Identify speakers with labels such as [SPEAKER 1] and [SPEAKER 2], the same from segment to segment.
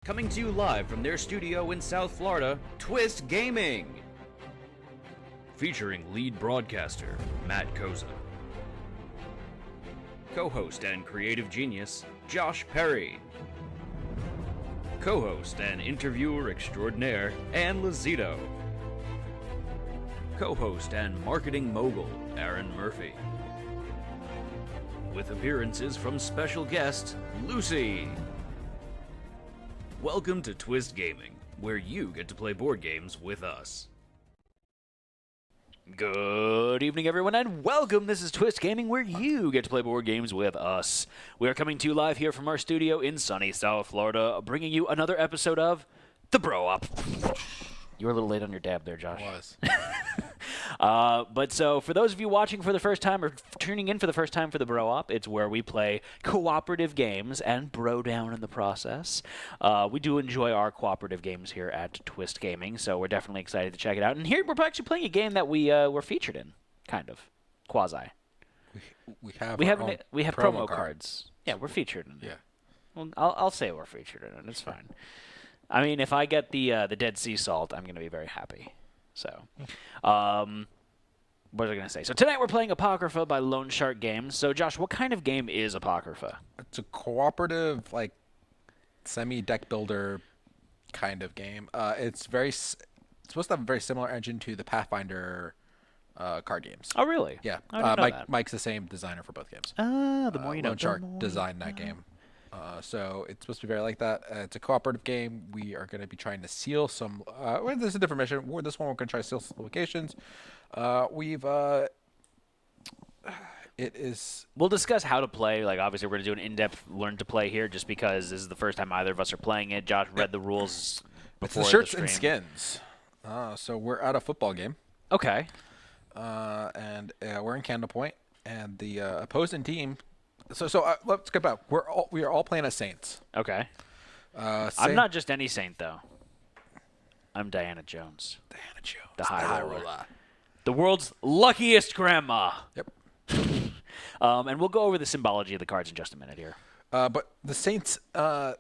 [SPEAKER 1] Coming to you live from their studio in South Florida, Twist Gaming. Featuring lead broadcaster, Matt Koza. Co-host and creative genius, Josh Perry. Co-host and interviewer extraordinaire, Ann Lazito. Co-host and marketing mogul, Aaron Murphy. With appearances from special guest, Lucy. Welcome to Twist Gaming, where you get to play board games with us. Good evening, everyone, and welcome. This is Twist Gaming, where you get to play board games with us. We are coming to you live here from our studio in sunny South Florida, bringing you another episode of The Bro Up. You were a little late on your dab there, Josh.
[SPEAKER 2] I was.
[SPEAKER 1] But so, for those of you watching for the first time or tuning in for the first time for the Bro Up, it's where we play cooperative games and bro down in the process. We do enjoy our cooperative games here at Twist Gaming, so we're definitely excited to check it out. And here we're actually playing a game that we were featured in, kind of, quasi.
[SPEAKER 2] We have
[SPEAKER 1] promo cards. Yeah, we're featured in it.
[SPEAKER 2] Yeah.
[SPEAKER 1] Well, I'll say we're featured in it. It's fine. I mean, if I get the Dead Sea Salt, I'm going to be very happy. So, what was I going to say? So tonight we're playing Apocrypha by Lone Shark Games. So, Josh, what kind of game is Apocrypha?
[SPEAKER 2] It's a cooperative, like, semi-deck builder kind of game. It's supposed to have a very similar engine to the Pathfinder card games.
[SPEAKER 1] Oh, really?
[SPEAKER 2] Yeah.
[SPEAKER 1] I didn't know that.
[SPEAKER 2] Mike's the same designer for both games.
[SPEAKER 1] The more you know.
[SPEAKER 2] Lone Shark designed that game. So it's supposed to be very like that. It's a cooperative game. We are going to be trying to seal some. This is a different mission. This one we're going to try to seal some locations. It is.
[SPEAKER 1] We'll discuss how to play. Like, obviously, we're going to do an in-depth learn to play here, just because this is the first time either of us are playing it. Josh read the rules before
[SPEAKER 2] It's the shirts
[SPEAKER 1] the
[SPEAKER 2] and
[SPEAKER 1] stream.
[SPEAKER 2] skins. So we're at a football game.
[SPEAKER 1] Okay.
[SPEAKER 2] And we're in Candle Point, and the opposing team. So let's get back. We are all playing as Saints.
[SPEAKER 1] Okay. I'm not just any saint, though. I'm Diana Jones.
[SPEAKER 2] Diana Jones.
[SPEAKER 1] The High Roller. The world's luckiest grandma.
[SPEAKER 2] Yep.
[SPEAKER 1] And we'll go over the symbology of the cards in just a minute here.
[SPEAKER 2] But the Saints, they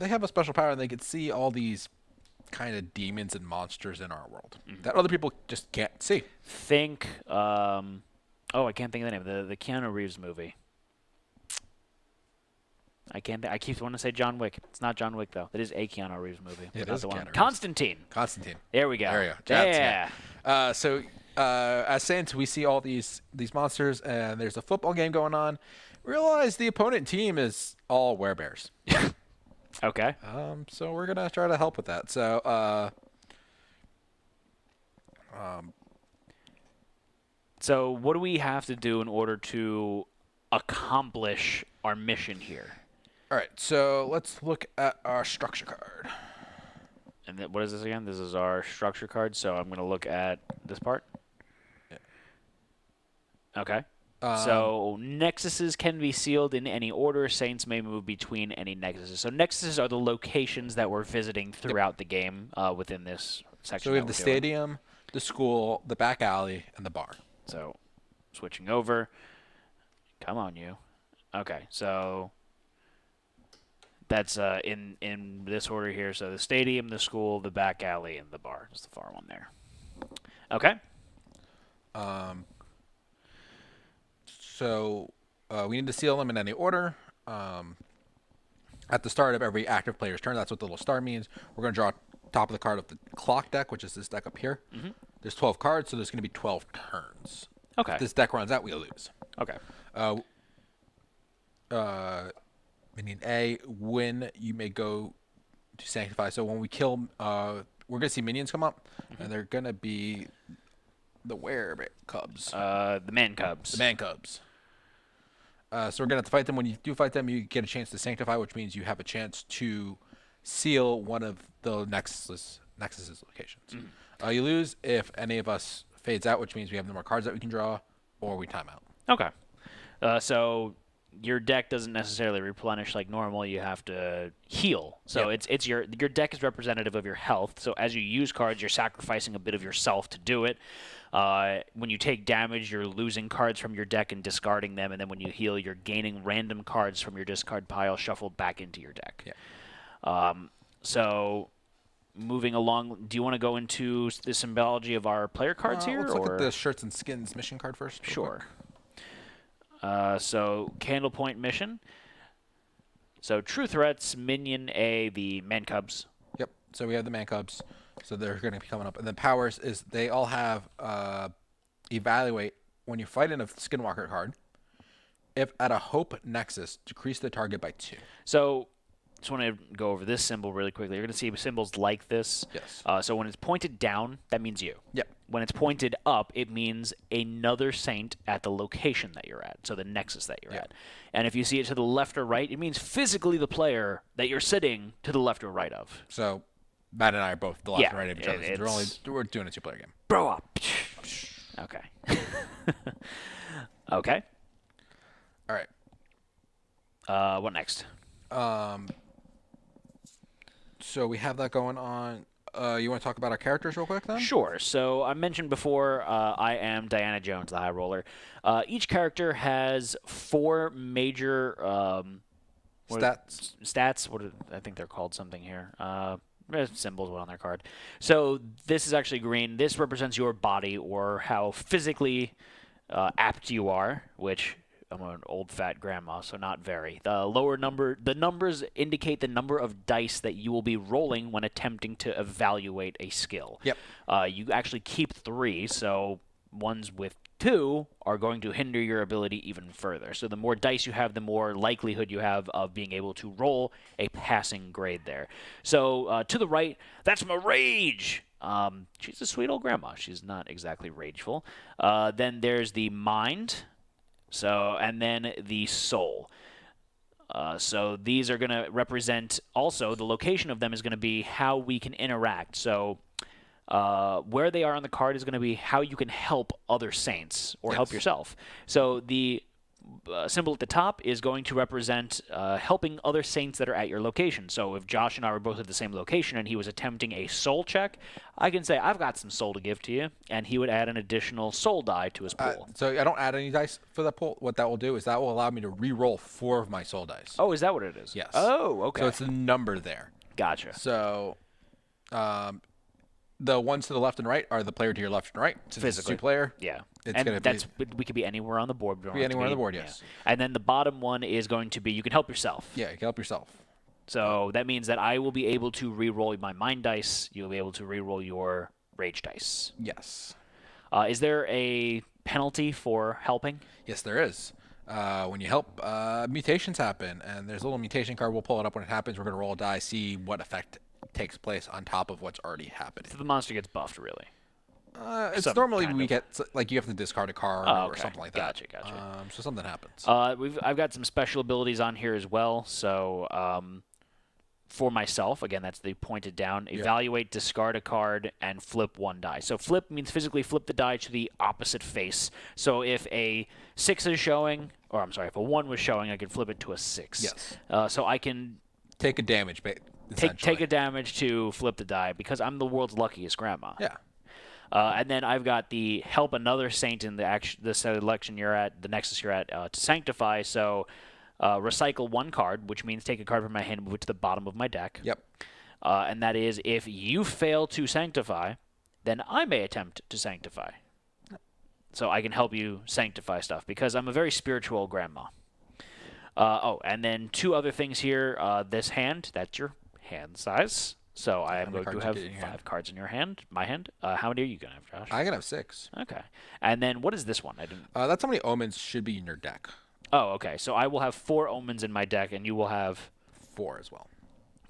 [SPEAKER 2] have a special power, and they can see all these kind of demons and monsters in our world that other people just can't see.
[SPEAKER 1] Think, I can't think of the name. The Keanu Reeves movie. I keep wanting to say John Wick. It's not John Wick, though. It is a Keanu Reeves movie.
[SPEAKER 2] It
[SPEAKER 1] not
[SPEAKER 2] is
[SPEAKER 1] the one.
[SPEAKER 2] Keanu Reeves.
[SPEAKER 1] Constantine. There we go.
[SPEAKER 2] There we go.
[SPEAKER 1] Yeah.
[SPEAKER 2] So as Saints, we see all these monsters, and there's a football game going on. Realize the opponent team is all werebears.
[SPEAKER 1] Okay.
[SPEAKER 2] So we're gonna try to help with that. So
[SPEAKER 1] So what do we have to do in order to accomplish our mission here?
[SPEAKER 2] all right. So let's look at our structure card.
[SPEAKER 1] And what is this again? This is our structure card. So I'm going to look at this part.
[SPEAKER 2] Yeah.
[SPEAKER 1] Okay. So nexuses can be sealed in any order. Saints may move between any nexuses. So nexuses are the locations that we're visiting throughout the game within this section.
[SPEAKER 2] So we have the stadium, the school, the back alley, and the bar.
[SPEAKER 1] So switching over. Come on, you. Okay, so that's in this order here. So the stadium, the school, the back alley, and the bar. Just the far one there. Okay.
[SPEAKER 2] So we need to seal them in any order. At the start of every active player's turn, that's what the little star means. We're going to draw top of the card of the clock deck, which is this deck up here. Mm-hmm. There's 12 cards, so there's going to be 12 turns.
[SPEAKER 1] Okay.
[SPEAKER 2] If this deck runs out, we lose.
[SPEAKER 1] Okay.
[SPEAKER 2] Meaning when you may go to sanctify. So when we kill, we're going to see minions come up, and they're going to be the cubs.
[SPEAKER 1] The man cubs.
[SPEAKER 2] The man cubs. So we're going to have to fight them. When you do fight them, you get a chance to sanctify, which means you have a chance to seal one of the nexuses locations. You lose if any of us fades out, which means we have no more cards that we can draw, or we time out.
[SPEAKER 1] Okay. So your deck doesn't necessarily replenish like normal. You have to heal. So it's your deck is representative of your health. So as you use cards, you're sacrificing a bit of yourself to do it. When you take damage, you're losing cards from your deck and discarding them, and then when you heal, you're gaining random cards from your discard pile shuffled back into your deck.
[SPEAKER 2] Yeah.
[SPEAKER 1] So moving along, do you want to go into the symbology of our player cards here?
[SPEAKER 2] Let's look
[SPEAKER 1] or?
[SPEAKER 2] at the shirts and skins mission card first. real
[SPEAKER 1] Sure.
[SPEAKER 2] quick.
[SPEAKER 1] So Candle Point mission. So True Threats, Minion A, the Man Cubs.
[SPEAKER 2] Yep. So we have the man cubs. So they're going to be coming up. And then powers is they all have evaluate when you fight in a skinwalker card. If at a hope nexus, decrease the target by 2.
[SPEAKER 1] So just want to go over this symbol really quickly. You're going to see symbols like this.
[SPEAKER 2] Yes.
[SPEAKER 1] So when it's pointed down, that means you.
[SPEAKER 2] Yep.
[SPEAKER 1] When it's pointed up, it means another saint at the location that you're at, so the nexus that you're at. And if you see it to the left or right, it means physically the player that you're sitting to the left or right of.
[SPEAKER 2] So Matt and I are both the left
[SPEAKER 1] Yeah,
[SPEAKER 2] and right of each other. We're doing a 2-player game.
[SPEAKER 1] Bro up. Okay. Okay.
[SPEAKER 2] All right.
[SPEAKER 1] What next?
[SPEAKER 2] So we have that going on. You want to talk about our characters real quick then?
[SPEAKER 1] Sure. So I mentioned before, I am Diana Jones, the High Roller. Each character has 4 major
[SPEAKER 2] Stats.
[SPEAKER 1] I think they're called something here. Symbols on their card. So this is actually green. This represents your body or how physically apt you are, which I'm an old fat grandma, so not very. The numbers indicate the number of dice that you will be rolling when attempting to evaluate a skill.
[SPEAKER 2] Yep.
[SPEAKER 1] You actually keep 3, so ones with 2 are going to hinder your ability even further. So the more dice you have, the more likelihood you have of being able to roll a passing grade there. So to the right, that's my rage. She's a sweet old grandma. She's not exactly rageful. Then there's the mind. And then the soul. So these are going to represent also the location of them is going to be how we can interact. So where they are on the card is going to be how you can help other saints or help yourself. So the symbol at the top is going to represent helping other saints that are at your location. So if Josh and I were both at the same location and he was attempting a soul check, I can say, I've got some soul to give to you, and he would add an additional soul die to his pool.
[SPEAKER 2] So I don't add any dice for that pool. What that will do is that will allow me to re-roll 4 of my soul dice.
[SPEAKER 1] Oh, is that what it is?
[SPEAKER 2] Yes.
[SPEAKER 1] Oh, okay.
[SPEAKER 2] So it's the number there.
[SPEAKER 1] Gotcha.
[SPEAKER 2] So the ones to the left and right are the player to your left and right. Since
[SPEAKER 1] Physically.
[SPEAKER 2] it's 2-player.
[SPEAKER 1] Yeah.
[SPEAKER 2] It's
[SPEAKER 1] and
[SPEAKER 2] gonna
[SPEAKER 1] that's we could be anywhere on the board.
[SPEAKER 2] Be anywhere on the board, yes.
[SPEAKER 1] Yeah. And then the bottom one is going to be you can help yourself.
[SPEAKER 2] Yeah, you can help yourself.
[SPEAKER 1] So that means that I will be able to re-roll my mind dice. You'll be able to re-roll your rage dice.
[SPEAKER 2] Yes.
[SPEAKER 1] Is there a penalty for helping?
[SPEAKER 2] Yes, there is. When you help, mutations happen, and there's a little mutation card. We'll pull it up when it happens. We're going to roll a die, see what effect takes place on top of what's already happening.
[SPEAKER 1] So the monster gets buffed, really.
[SPEAKER 2] It's
[SPEAKER 1] Some
[SPEAKER 2] normally
[SPEAKER 1] kind
[SPEAKER 2] we
[SPEAKER 1] of.
[SPEAKER 2] get like you have to discard a card or something like that.
[SPEAKER 1] Gotcha.
[SPEAKER 2] So something happens.
[SPEAKER 1] I've got some special abilities on here as well. So for myself, again, that's the pointed down. Evaluate, discard a card, and flip 1 die. So flip means physically flip the die to the opposite face. So if a 6 is showing, or I'm sorry, if a 1 was showing, I could flip it to a 6.
[SPEAKER 2] Yes.
[SPEAKER 1] So I can
[SPEAKER 2] take a damage.
[SPEAKER 1] take a damage to flip the die because I'm the world's luckiest grandma.
[SPEAKER 2] Yeah.
[SPEAKER 1] And then I've got the help another saint in the selection you're at, the nexus you're at, to sanctify. So recycle 1 card, which means take a card from my hand and move it to the bottom of my deck.
[SPEAKER 2] Yep.
[SPEAKER 1] And that is if you fail to sanctify, then I may attempt to sanctify. So I can help you sanctify stuff because I'm a very spiritual grandma. And then 2 other things here. This hand, that's your hand size. So I am going to have 5 cards in your hand, my hand. How many are you going to have, Josh?
[SPEAKER 2] I'm going to have 6.
[SPEAKER 1] Okay. And then what is this one?
[SPEAKER 2] That's how many omens should be in your deck.
[SPEAKER 1] Oh, okay. So I will have 4 omens in my deck, and you will have
[SPEAKER 2] 4 as well.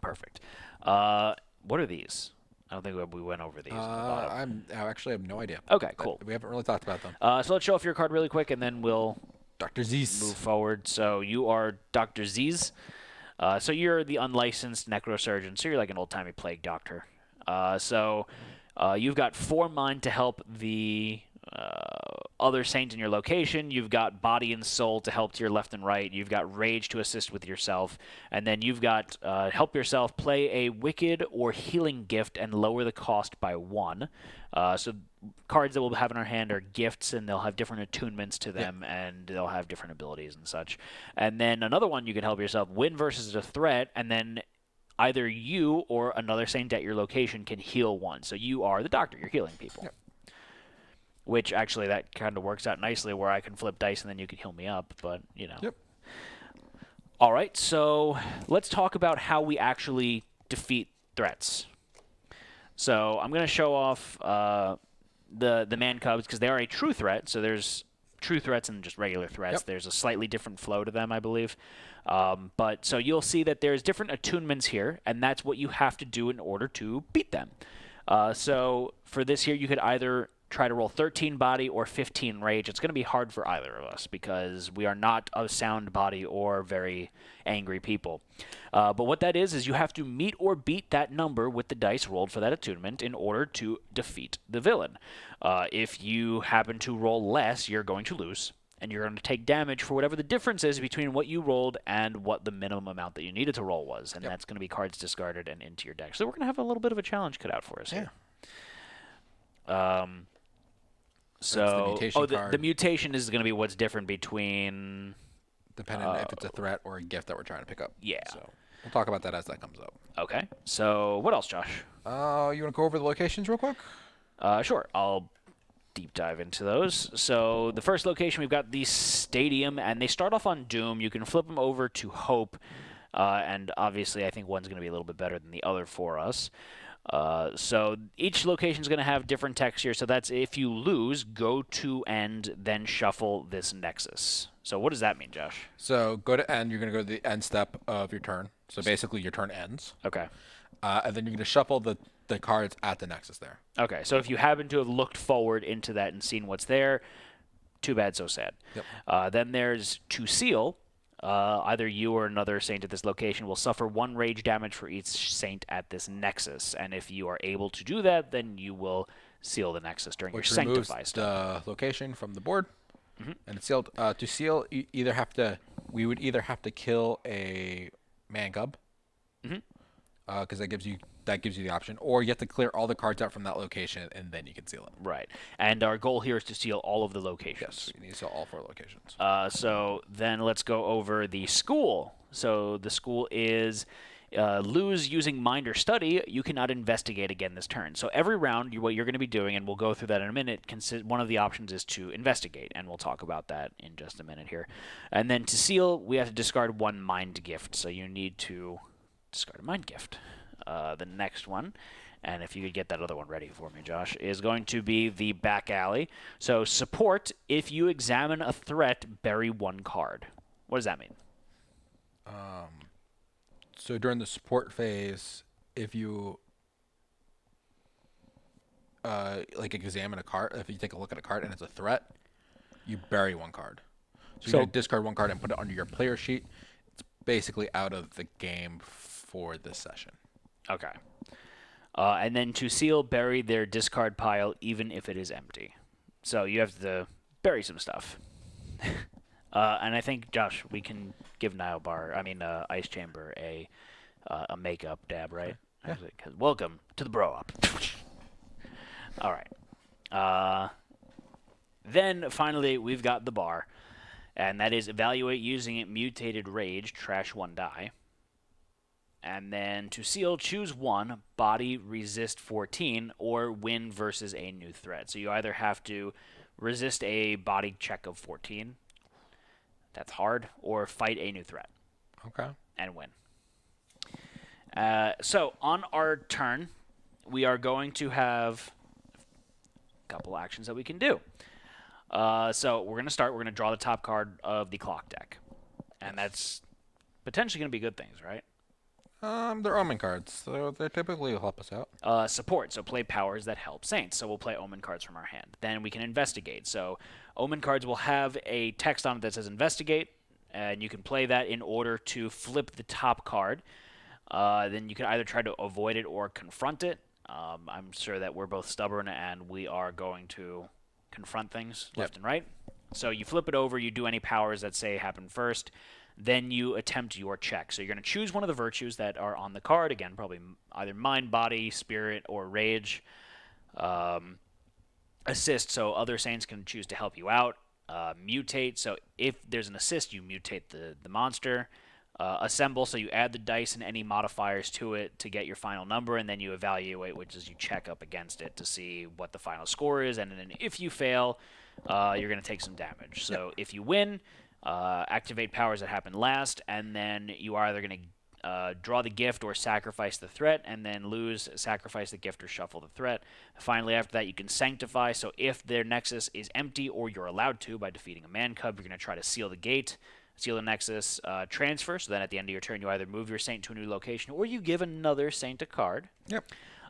[SPEAKER 1] Perfect. What are these? I don't think we went over these.
[SPEAKER 2] I actually have no idea.
[SPEAKER 1] Okay, cool.
[SPEAKER 2] We haven't really talked about them.
[SPEAKER 1] So let's show off your card really quick, and then we'll
[SPEAKER 2] Dr. Z's.
[SPEAKER 1] move forward. So you are Dr. Z's. So you're the unlicensed necrosurgeon. So you're like an old-timey plague doctor. So you've got 4 mind to help the other saint in your location. You've got body and soul to help to your left and right. You've got rage to assist with yourself. And then you've got help yourself, play a wicked or healing gift and lower the cost by 1. So cards that we'll have in our hand are gifts, and they'll have different attunements to them, and they'll have different abilities and such. And then another one you can help yourself, win versus a threat, and then either you or another saint at your location can heal one. So you are the doctor. You're healing people.
[SPEAKER 2] Yep.
[SPEAKER 1] Which actually that kind of works out nicely where I can flip dice and then you can heal me up. But,
[SPEAKER 2] Yep.
[SPEAKER 1] All right, so let's talk about how we actually defeat threats. So I'm going to show off the man cubs because they are a true threat. So there's true threats and just regular threats.
[SPEAKER 2] Yep.
[SPEAKER 1] There's a slightly different flow to them, I believe. But so you'll see that there's different attunements here, and that's what you have to do in order to beat them. So for this here, you could either try to roll 13 body or 15 rage. It's going to be hard for either of us because we are not a sound body or very angry people. But what that is you have to meet or beat that number with the dice rolled for that attunement in order to defeat the villain. If you happen to roll less, you're going to lose, and you're going to take damage for whatever the difference is between what you rolled and what the minimum amount that you needed to roll was, and that's going to be cards discarded and into your deck. So we're going to have a little bit of a challenge cut out for us here. So the mutation is going to be what's different between...
[SPEAKER 2] Depending if it's a threat or a gift that we're trying to pick up.
[SPEAKER 1] Yeah.
[SPEAKER 2] So we'll talk about that as that comes up.
[SPEAKER 1] Okay. So what else, Josh?
[SPEAKER 2] You want to go over the locations real quick?
[SPEAKER 1] Sure. I'll deep dive into those. So the first location, we've got the stadium, and they start off on Doom. You can flip them over to Hope, and obviously I think one's going to be a little bit better than the other for us. So each location is going to have different text here. So that's if you lose, go to end, then shuffle this nexus. So what does that mean, Josh?
[SPEAKER 2] So go to end. You're going to go to the end step of your turn. So basically your turn ends.
[SPEAKER 1] Okay.
[SPEAKER 2] And then you're going to shuffle the cards at the nexus there.
[SPEAKER 1] Okay. So if you happen to have looked forward into that and seen what's there, too bad, so sad.
[SPEAKER 2] Yep.
[SPEAKER 1] Then there's to seal. Either you or another saint at this location will suffer 1 rage damage for each saint at this nexus, and if you are able to do that, then you will seal the nexus during your sanctify step.
[SPEAKER 2] The location from the board, and it's sealed. To seal, we would either have to kill a man cub, because that gives you the option, or you have to clear all the cards out from that location, and then you can seal it.
[SPEAKER 1] Right. And our goal here is to seal all of the locations.
[SPEAKER 2] Yes, you need to seal all 4 locations.
[SPEAKER 1] So then let's go over the school. So the school is lose using mind or study. You cannot investigate again this turn. So every round, what you're going to be doing, and we'll go through that in a minute, one of the options is to investigate, and we'll talk about that in just a minute here. And then to seal, we have to discard 1 mind gift. So you need to discard a mind gift. The next one, and if you could get that other one ready for me, Josh, is going to be the back alley. So support, if you examine a threat, bury 1 card. What does that mean?
[SPEAKER 2] So during the support phase, if you examine a card, if you take a look at a card and it's a threat, you bury 1 card. So you're going to discard 1 card and put it under your player sheet. It's basically out of the game for this session.
[SPEAKER 1] Okay. And then to seal, bury their discard pile even if it is empty. So you have to bury some stuff. And I think, Josh, we can give Ice Chamber a makeup dab, right?
[SPEAKER 2] Yeah.
[SPEAKER 1] Welcome to the Bro Up. All right. Then, finally, we've got the bar. And that is evaluate using it mutated rage, trash 1 die. And then to seal, choose 1, body, resist 14, or win versus a new threat. So you either have to resist a body check of 14, that's hard, or fight a new threat.
[SPEAKER 2] Okay.
[SPEAKER 1] And win. So on our turn, we are going to have a couple actions that we can do. So we're going to start. We're going to draw the top card of the clock deck. And that's potentially going to be good things, right?
[SPEAKER 2] They're omen cards, so they typically will help us out.
[SPEAKER 1] Support, so play powers that help saints. So we'll play omen cards from our hand. Then we can investigate. So omen cards will have a text on it that says investigate, and you can play that in order to flip the top card. Then you can either try to avoid it or confront it. I'm sure that we're both stubborn, and we are going to confront things left and right. So you flip it over, you do any powers that say happen first. Then you attempt your check. So you're going to choose one of the virtues that are on the card. Again, probably either mind, body, spirit, or rage. Assist, so other saints can choose to help you out. Mutate, so if there's an assist, you mutate the monster. Assemble, so you add the dice and any modifiers to it to get your final number, and then you evaluate, which is you check up against it to see what the final score is, and then if you fail, you're going to take some damage. So if you win, activate powers that happen last, and then you are either going to draw the gift or sacrifice the threat, and then lose, sacrifice the gift, or shuffle the threat. Finally, after that, you can sanctify, so if their nexus is empty or you're allowed to by defeating a man cub, you're going to try to seal the gate. Seal the Nexus, transfer, so then at the end of your turn, you either move your Saint to a new location or you give another Saint a card.
[SPEAKER 2] Yep.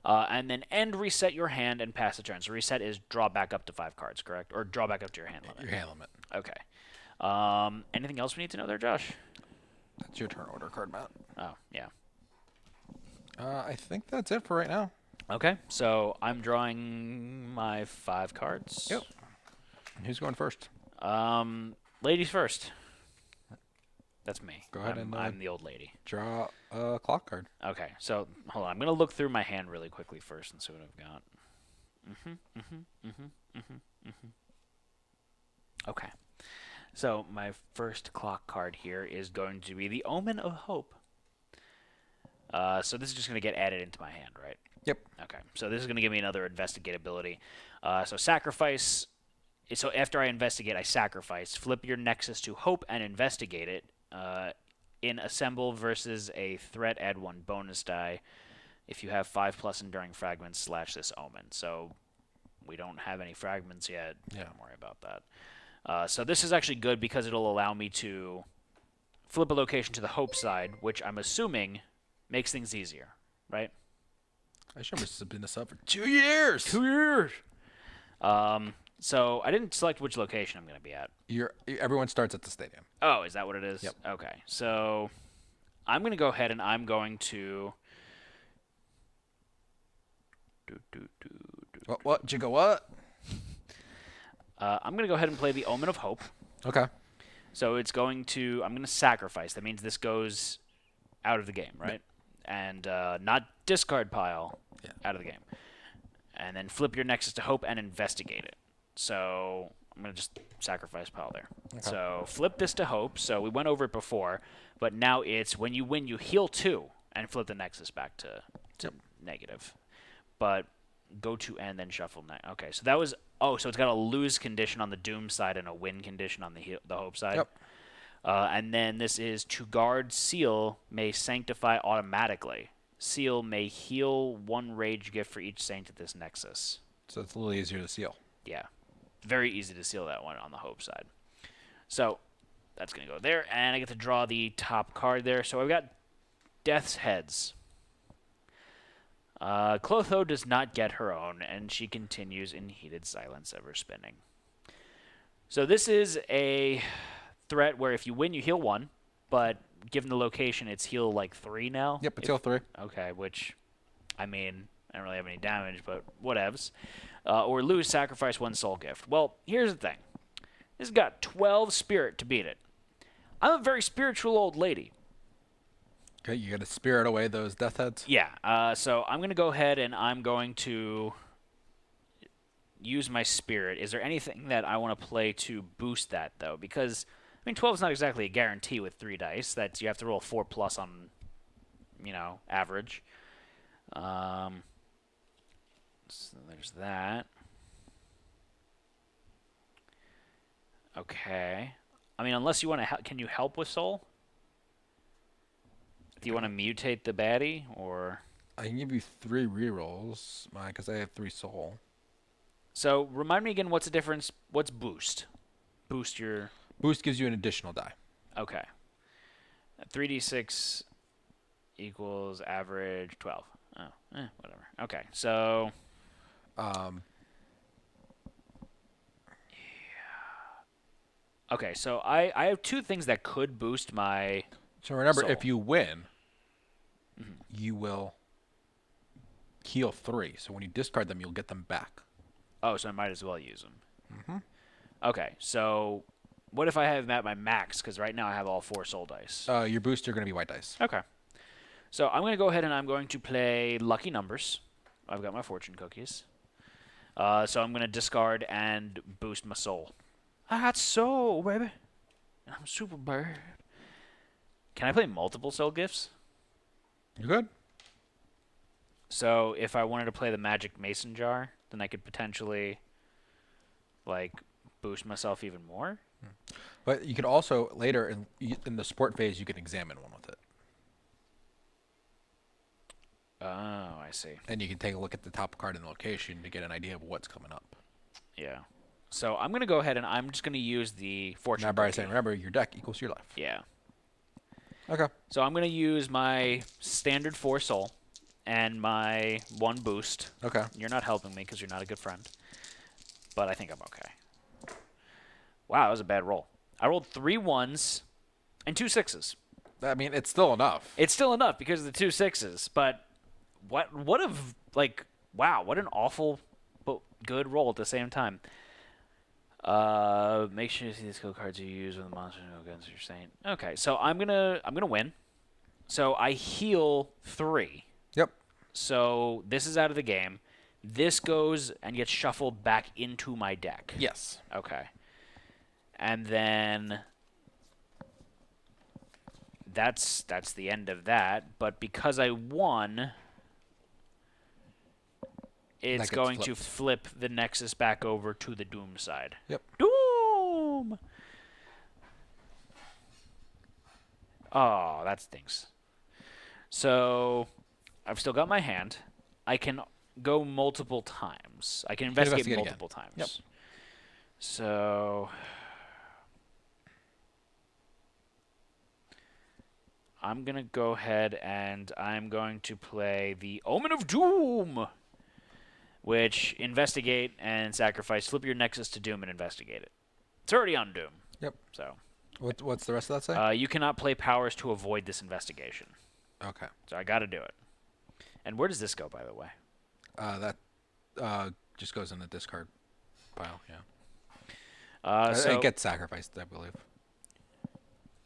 [SPEAKER 1] And then end reset your hand and pass the turn. So reset is draw back up to 5 cards, correct? Or draw back up to your hand limit.
[SPEAKER 2] Your hand limit.
[SPEAKER 1] Okay. Anything else we need to know there, Josh?
[SPEAKER 2] That's your turn order card, Matt.
[SPEAKER 1] Oh, yeah.
[SPEAKER 2] I think that's it for right now.
[SPEAKER 1] Okay, so I'm drawing my 5 cards.
[SPEAKER 2] Yep. Who's going first?
[SPEAKER 1] Ladies first. That's me.
[SPEAKER 2] Go ahead and
[SPEAKER 1] I'm the old lady.
[SPEAKER 2] draw a clock card.
[SPEAKER 1] Okay, so hold on. I'm gonna look through my hand really quickly first and see what I've got. Okay, so my first clock card here is going to be the Omen of Hope. So this is just gonna get added into my hand, right?
[SPEAKER 2] Yep.
[SPEAKER 1] Okay, so this is gonna give me another investigatability. So sacrifice. So after I investigate, I sacrifice. Flip your Nexus to Hope and investigate it. In Assemble versus a threat, add 1 bonus die. If you have 5+ enduring fragments, / this Omen. So we don't have any fragments yet.
[SPEAKER 2] Yeah.
[SPEAKER 1] Don't worry about that. So this is actually good because it'll allow me to flip a location to the Hope side, which I'm assuming makes things easier, right?
[SPEAKER 2] I should have been this up for 2 years.
[SPEAKER 1] 2 years. So I didn't select which location I'm going to be at.
[SPEAKER 2] Everyone starts at the stadium.
[SPEAKER 1] Oh, is that what it is?
[SPEAKER 2] Yep.
[SPEAKER 1] Okay. So I'm going to go ahead and I'm going to...
[SPEAKER 2] What? Jigga what?
[SPEAKER 1] I'm going to go ahead and play the Omen of Hope.
[SPEAKER 2] Okay.
[SPEAKER 1] So it's going to... I'm going to sacrifice. That means this goes out of the game, right? And not discard pile out of the game. And then flip your Nexus to Hope and investigate it. So I'm going to just sacrifice pile there. Okay. So flip this to Hope. So we went over it before, but now it's when you win, you heal 2 and flip the Nexus back to negative. But go to end, then shuffle. Okay, so that was... Oh, so it's got a lose condition on the Doom side and a win condition on the Hope side.
[SPEAKER 2] Yep.
[SPEAKER 1] And then this is to guard Seal may sanctify automatically. Seal may heal 1 rage gift for each saint at this Nexus.
[SPEAKER 2] So it's a little easier to seal.
[SPEAKER 1] Yeah. Very easy to seal that one on the Hope side. So that's going to go there. And I get to draw the top card there. So I've got Death's Heads. Clotho does not get her own, and she continues in heated silence, ever spinning. So this is a threat where if you win, you heal 1. But given the location, it's heal like 3 now.
[SPEAKER 2] Yep, it's heal 3.
[SPEAKER 1] Okay, which, I mean, I don't really have any damage, but whatevs. Or lose, sacrifice 1 soul gift. Well, here's the thing. This has got 12 spirit to beat it. I'm a very spiritual old lady.
[SPEAKER 2] Okay, you got to spirit away those death heads?
[SPEAKER 1] Yeah, so I'm going to go ahead and I'm going to use my spirit. Is there anything that I want to play to boost that, though? Because... I mean, 12 is not exactly a guarantee with 3 dice. That's you have to roll 4+ on, average. So there's that. Okay. I mean, unless you want to, can you help with soul? Do you want to mutate the baddie, or?
[SPEAKER 2] I can give you 3 rerolls, because I have 3 soul.
[SPEAKER 1] So remind me again, what's the difference? What's boost? Boost your.
[SPEAKER 2] Boost gives you an additional die.
[SPEAKER 1] Okay. 3d6 equals average 12. Oh, whatever. Okay, so... Yeah. Okay, so I have 2 things that could boost my
[SPEAKER 2] So remember,
[SPEAKER 1] soul.
[SPEAKER 2] if you win, you will heal 3. So when you discard them, you'll get them back.
[SPEAKER 1] Oh, so I might as well use them. Okay, so... What if I have them at my max? Because right now I have all 4 soul dice.
[SPEAKER 2] Your boosts are going to be white dice.
[SPEAKER 1] Okay. So I'm going to go ahead and I'm going to play lucky numbers. I've got my fortune cookies. So I'm going to discard and boost my soul. I got soul, baby. I'm super bad. Can I play multiple soul gifts?
[SPEAKER 2] You good?
[SPEAKER 1] So if I wanted to play the magic mason jar, then I could potentially like boost myself even more.
[SPEAKER 2] But you could also later in the sport phase you can examine one with it,
[SPEAKER 1] Oh, I see.
[SPEAKER 2] and you can take a look at the top card in the location to get an idea of what's coming up.
[SPEAKER 1] Yeah. So I'm gonna go ahead and I'm just gonna use the fortune
[SPEAKER 2] Remember I
[SPEAKER 1] cookie.
[SPEAKER 2] said, remember your deck equals your life.
[SPEAKER 1] Yeah.
[SPEAKER 2] Okay.
[SPEAKER 1] So I'm gonna use my standard 4 soul and my 1 boost.
[SPEAKER 2] Okay.
[SPEAKER 1] You're not helping me because you're not a good friend, but I think I'm okay. Wow, that was a bad roll. I rolled 3 1s and 2 6s.
[SPEAKER 2] I mean, it's still enough.
[SPEAKER 1] It's still enough because of the 2 6s, but what wow, what an awful but good roll at the same time. Make sure you see the skill cards you use when the monster go against your saint. Okay, so I'm gonna win. So I heal 3.
[SPEAKER 2] Yep.
[SPEAKER 1] So this is out of the game. This goes and gets shuffled back into my deck.
[SPEAKER 2] Yes.
[SPEAKER 1] Okay. And then that's the end of that. But because I won, it's
[SPEAKER 2] gets
[SPEAKER 1] going to
[SPEAKER 2] flipped.
[SPEAKER 1] flip the Nexus back over to the Doom side.
[SPEAKER 2] Yep.
[SPEAKER 1] Doom! Oh, that stinks. So I've still got my hand. I can go multiple times. I can investigate
[SPEAKER 2] investigate
[SPEAKER 1] multiple
[SPEAKER 2] again.
[SPEAKER 1] times.
[SPEAKER 2] Yep.
[SPEAKER 1] So I'm going to go ahead and I'm going to play the Omen of Doom, which investigate and sacrifice. Flip your Nexus to Doom and investigate it. It's already on Doom.
[SPEAKER 2] Yep.
[SPEAKER 1] So
[SPEAKER 2] What's the rest of that say?
[SPEAKER 1] you cannot play powers to avoid this investigation.
[SPEAKER 2] Okay.
[SPEAKER 1] So I got to do it. And where does this go, by the way?
[SPEAKER 2] That just goes in the discard pile. Yeah.
[SPEAKER 1] So
[SPEAKER 2] it gets sacrificed, I believe.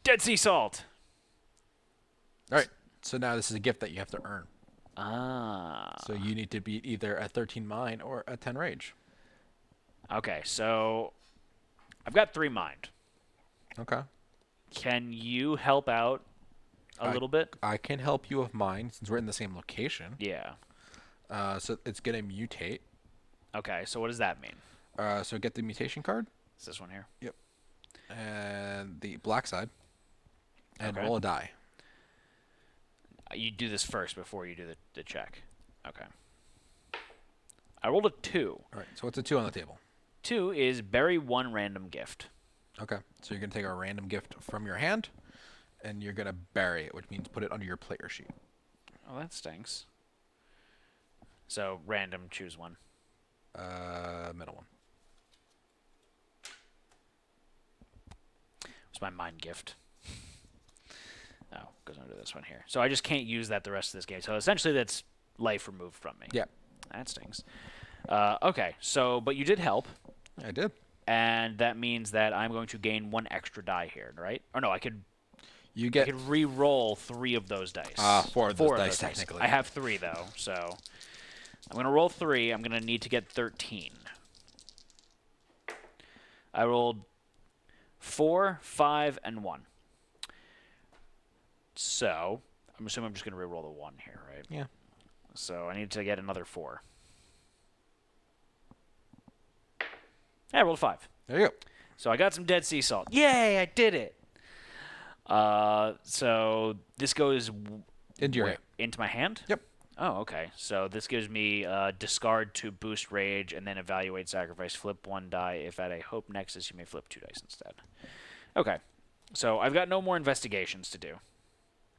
[SPEAKER 1] Dead Sea Salt.
[SPEAKER 2] All right. So now this is a gift that you have to earn.
[SPEAKER 1] Ah.
[SPEAKER 2] So you need to beat either a 13 mind or a 10 rage.
[SPEAKER 1] Okay, so I've got 3 mind.
[SPEAKER 2] Okay.
[SPEAKER 1] Can you help out a little bit?
[SPEAKER 2] I can help you with mine since we're in the same location.
[SPEAKER 1] Yeah.
[SPEAKER 2] So it's gonna mutate.
[SPEAKER 1] Okay, so what does that mean?
[SPEAKER 2] So get the mutation card.
[SPEAKER 1] Is this one here?
[SPEAKER 2] Yep. And the black side. And
[SPEAKER 1] Okay.
[SPEAKER 2] roll a die.
[SPEAKER 1] You do this first before you do the check. Okay. I rolled a 2.
[SPEAKER 2] All right. So what's a 2 on the table?
[SPEAKER 1] 2 is bury 1 random gift.
[SPEAKER 2] Okay. So you're gonna take a random gift from your hand, and you're gonna bury it, which means put it under your player sheet.
[SPEAKER 1] Oh, that stinks. So random, choose 1.
[SPEAKER 2] Middle one.
[SPEAKER 1] It's my mind gift. Oh, goes under this one here. So I just can't use that the rest of this game. So essentially that's life removed from me.
[SPEAKER 2] Yeah.
[SPEAKER 1] That stings. Okay, so, but you did help,
[SPEAKER 2] I did.
[SPEAKER 1] and that means that I'm going to gain 1 extra die here, right? Or no, I could
[SPEAKER 2] You get
[SPEAKER 1] re-roll 3 of those dice.
[SPEAKER 2] 4 of those dice, technically.
[SPEAKER 1] I have 3, though, so I'm going to roll 3. I'm going to need to get 13. I rolled 4, 5, and 1. So I'm assuming I'm just going to re-roll the 1 here, right?
[SPEAKER 2] Yeah.
[SPEAKER 1] So I need to get another 4. Yeah, I rolled 5.
[SPEAKER 2] There you go.
[SPEAKER 1] So I got some Dead Sea Salt. Yay, I did it. So this goes
[SPEAKER 2] Into your hand.
[SPEAKER 1] into my hand?
[SPEAKER 2] Yep.
[SPEAKER 1] Oh, okay. So this gives me discard to boost rage and then evaluate sacrifice. Flip 1 die. If at a hope nexus, you may flip 2 dice instead. Okay. So I've got no more investigations to do.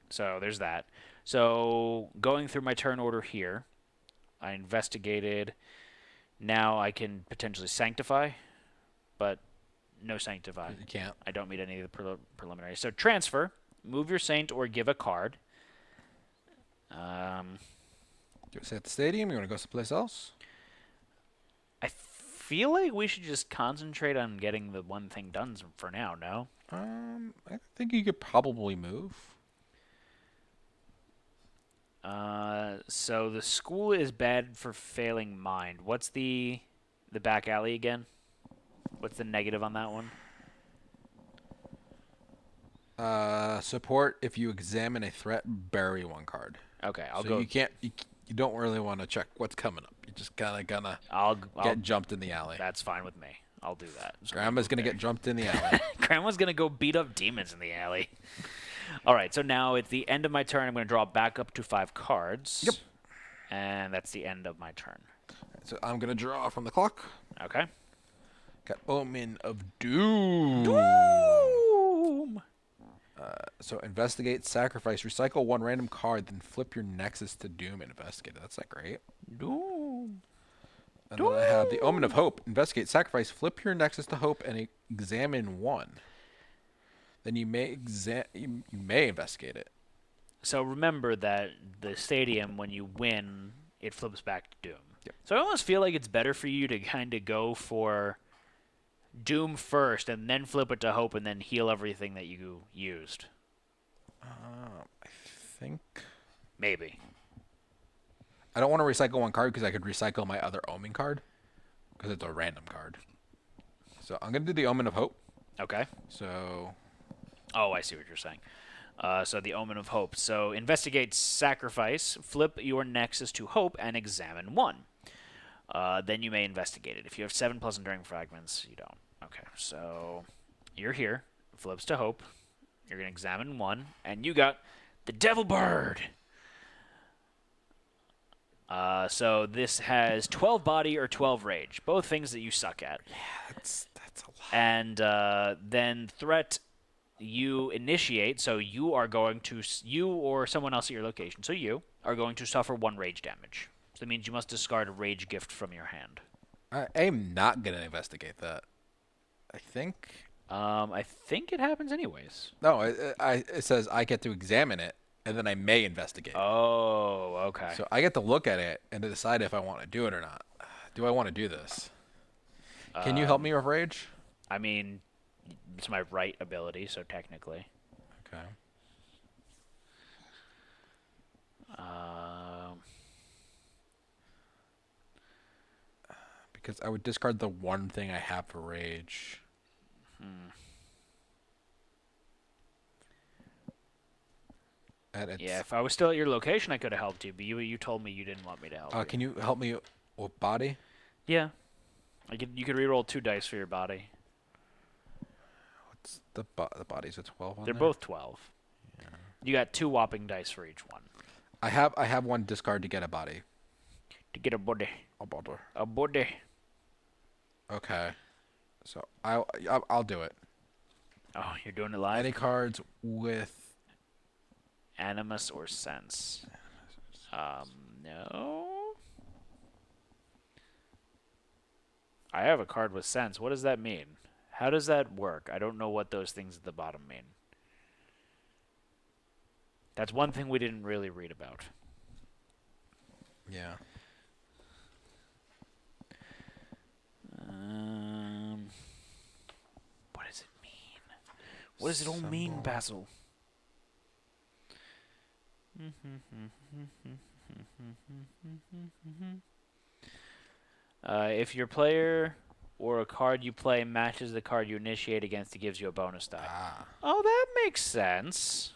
[SPEAKER 1] So there's that. So going through my turn order here, I investigated. Now I can potentially sanctify, but no sanctify.
[SPEAKER 2] You can't.
[SPEAKER 1] I don't meet any of the preliminaries. So transfer, move your saint or give a card.
[SPEAKER 2] Do you stay at the stadium? You want to go someplace else?
[SPEAKER 1] I feel like we should just concentrate on getting the one thing done for now, no?
[SPEAKER 2] I think you could probably move.
[SPEAKER 1] So the school is bad for failing mind. What's the back alley again? What's the negative on that one?
[SPEAKER 2] Support. If you examine a threat, bury one card.
[SPEAKER 1] Okay, I'll
[SPEAKER 2] So
[SPEAKER 1] go.
[SPEAKER 2] you can't. You don't really want to check what's coming up. You're just kind of gonna
[SPEAKER 1] I'll.
[SPEAKER 2] get jumped in the alley.
[SPEAKER 1] That's fine with me. I'll do that. So
[SPEAKER 2] Grandma's gonna get jumped in the alley.
[SPEAKER 1] Grandma's gonna go beat up demons in the alley. All right, so now at the end of my turn, I'm gonna draw back up to 5 cards.
[SPEAKER 2] Yep.
[SPEAKER 1] And that's the end of my turn.
[SPEAKER 2] So I'm gonna draw from the clock.
[SPEAKER 1] Okay.
[SPEAKER 2] Got Omen of Doom.
[SPEAKER 1] Boom.
[SPEAKER 2] So investigate, sacrifice, recycle one random card, then flip your Nexus to Doom and investigate. That's not great.
[SPEAKER 1] Doom.
[SPEAKER 2] And then I have the Omen of Hope. Investigate, sacrifice, flip your Nexus to Hope, and examine one. Then you may you may investigate it.
[SPEAKER 1] So remember that the stadium, when you win, it flips back to Doom.
[SPEAKER 2] Yep.
[SPEAKER 1] So I almost feel like it's better for you to kind of go for Doom first and then flip it to Hope and then heal everything that you used.
[SPEAKER 2] I think
[SPEAKER 1] Maybe.
[SPEAKER 2] I don't want to recycle one card because I could recycle my other Omen card because it's a random card. So I'm gonna do the Omen of Hope.
[SPEAKER 1] Okay.
[SPEAKER 2] So
[SPEAKER 1] Oh, I see what you're saying. So the Omen of Hope. So investigate, sacrifice, flip your Nexus to Hope, and examine one. Then you may investigate it. If you have 7+ Enduring Fragments, you don't. Okay, so you're here. Flips to Hope. You're going to examine one, and you got the Devil Bird. So this has 12 body or 12 rage, both things that you suck at.
[SPEAKER 2] yeah, that's a lot.
[SPEAKER 1] And then threat you initiate, so you are going to, you or someone else at your location, so you are going to suffer 1 rage damage. So that means you must discard a rage gift from your hand.
[SPEAKER 2] I am not gonna investigate that. I think.
[SPEAKER 1] I think it happens anyways.
[SPEAKER 2] No, it says I get to examine it, and then I may investigate.
[SPEAKER 1] Oh, okay.
[SPEAKER 2] So I get to look at it and to decide if I want to do it or not. Do I want to do this? Can you help me with rage?
[SPEAKER 1] I mean, it's my right ability, so technically.
[SPEAKER 2] Okay. Because I would discard the one thing I have for rage. And it's,
[SPEAKER 1] Yeah, if I was still at your location, I could have helped you, but you told me you didn't want me to help you.
[SPEAKER 2] Can you help me with body?
[SPEAKER 1] Yeah. You could reroll 2 dice for your body.
[SPEAKER 2] What's the body's a 12 on
[SPEAKER 1] They're
[SPEAKER 2] there?
[SPEAKER 1] both 12. Yeah. You got 2 whopping dice for each one.
[SPEAKER 2] I have one discard to get a body.
[SPEAKER 1] To get a body.
[SPEAKER 2] A body.
[SPEAKER 1] A body.
[SPEAKER 2] Okay. So I'll do it.
[SPEAKER 1] Oh, you're doing it live?
[SPEAKER 2] Any cards with
[SPEAKER 1] Animus or Sense? No. I have a card with Sense. What does that mean? How does that work? I don't know what those things at the bottom mean. That's one thing we didn't really read about.
[SPEAKER 2] yeah.
[SPEAKER 1] What does it mean? What does it all mean,
[SPEAKER 2] Symbol.
[SPEAKER 1] Basil? If your player or a card you play matches the card you initiate against, it gives you a bonus die.
[SPEAKER 2] Ah.
[SPEAKER 1] Oh, that makes sense.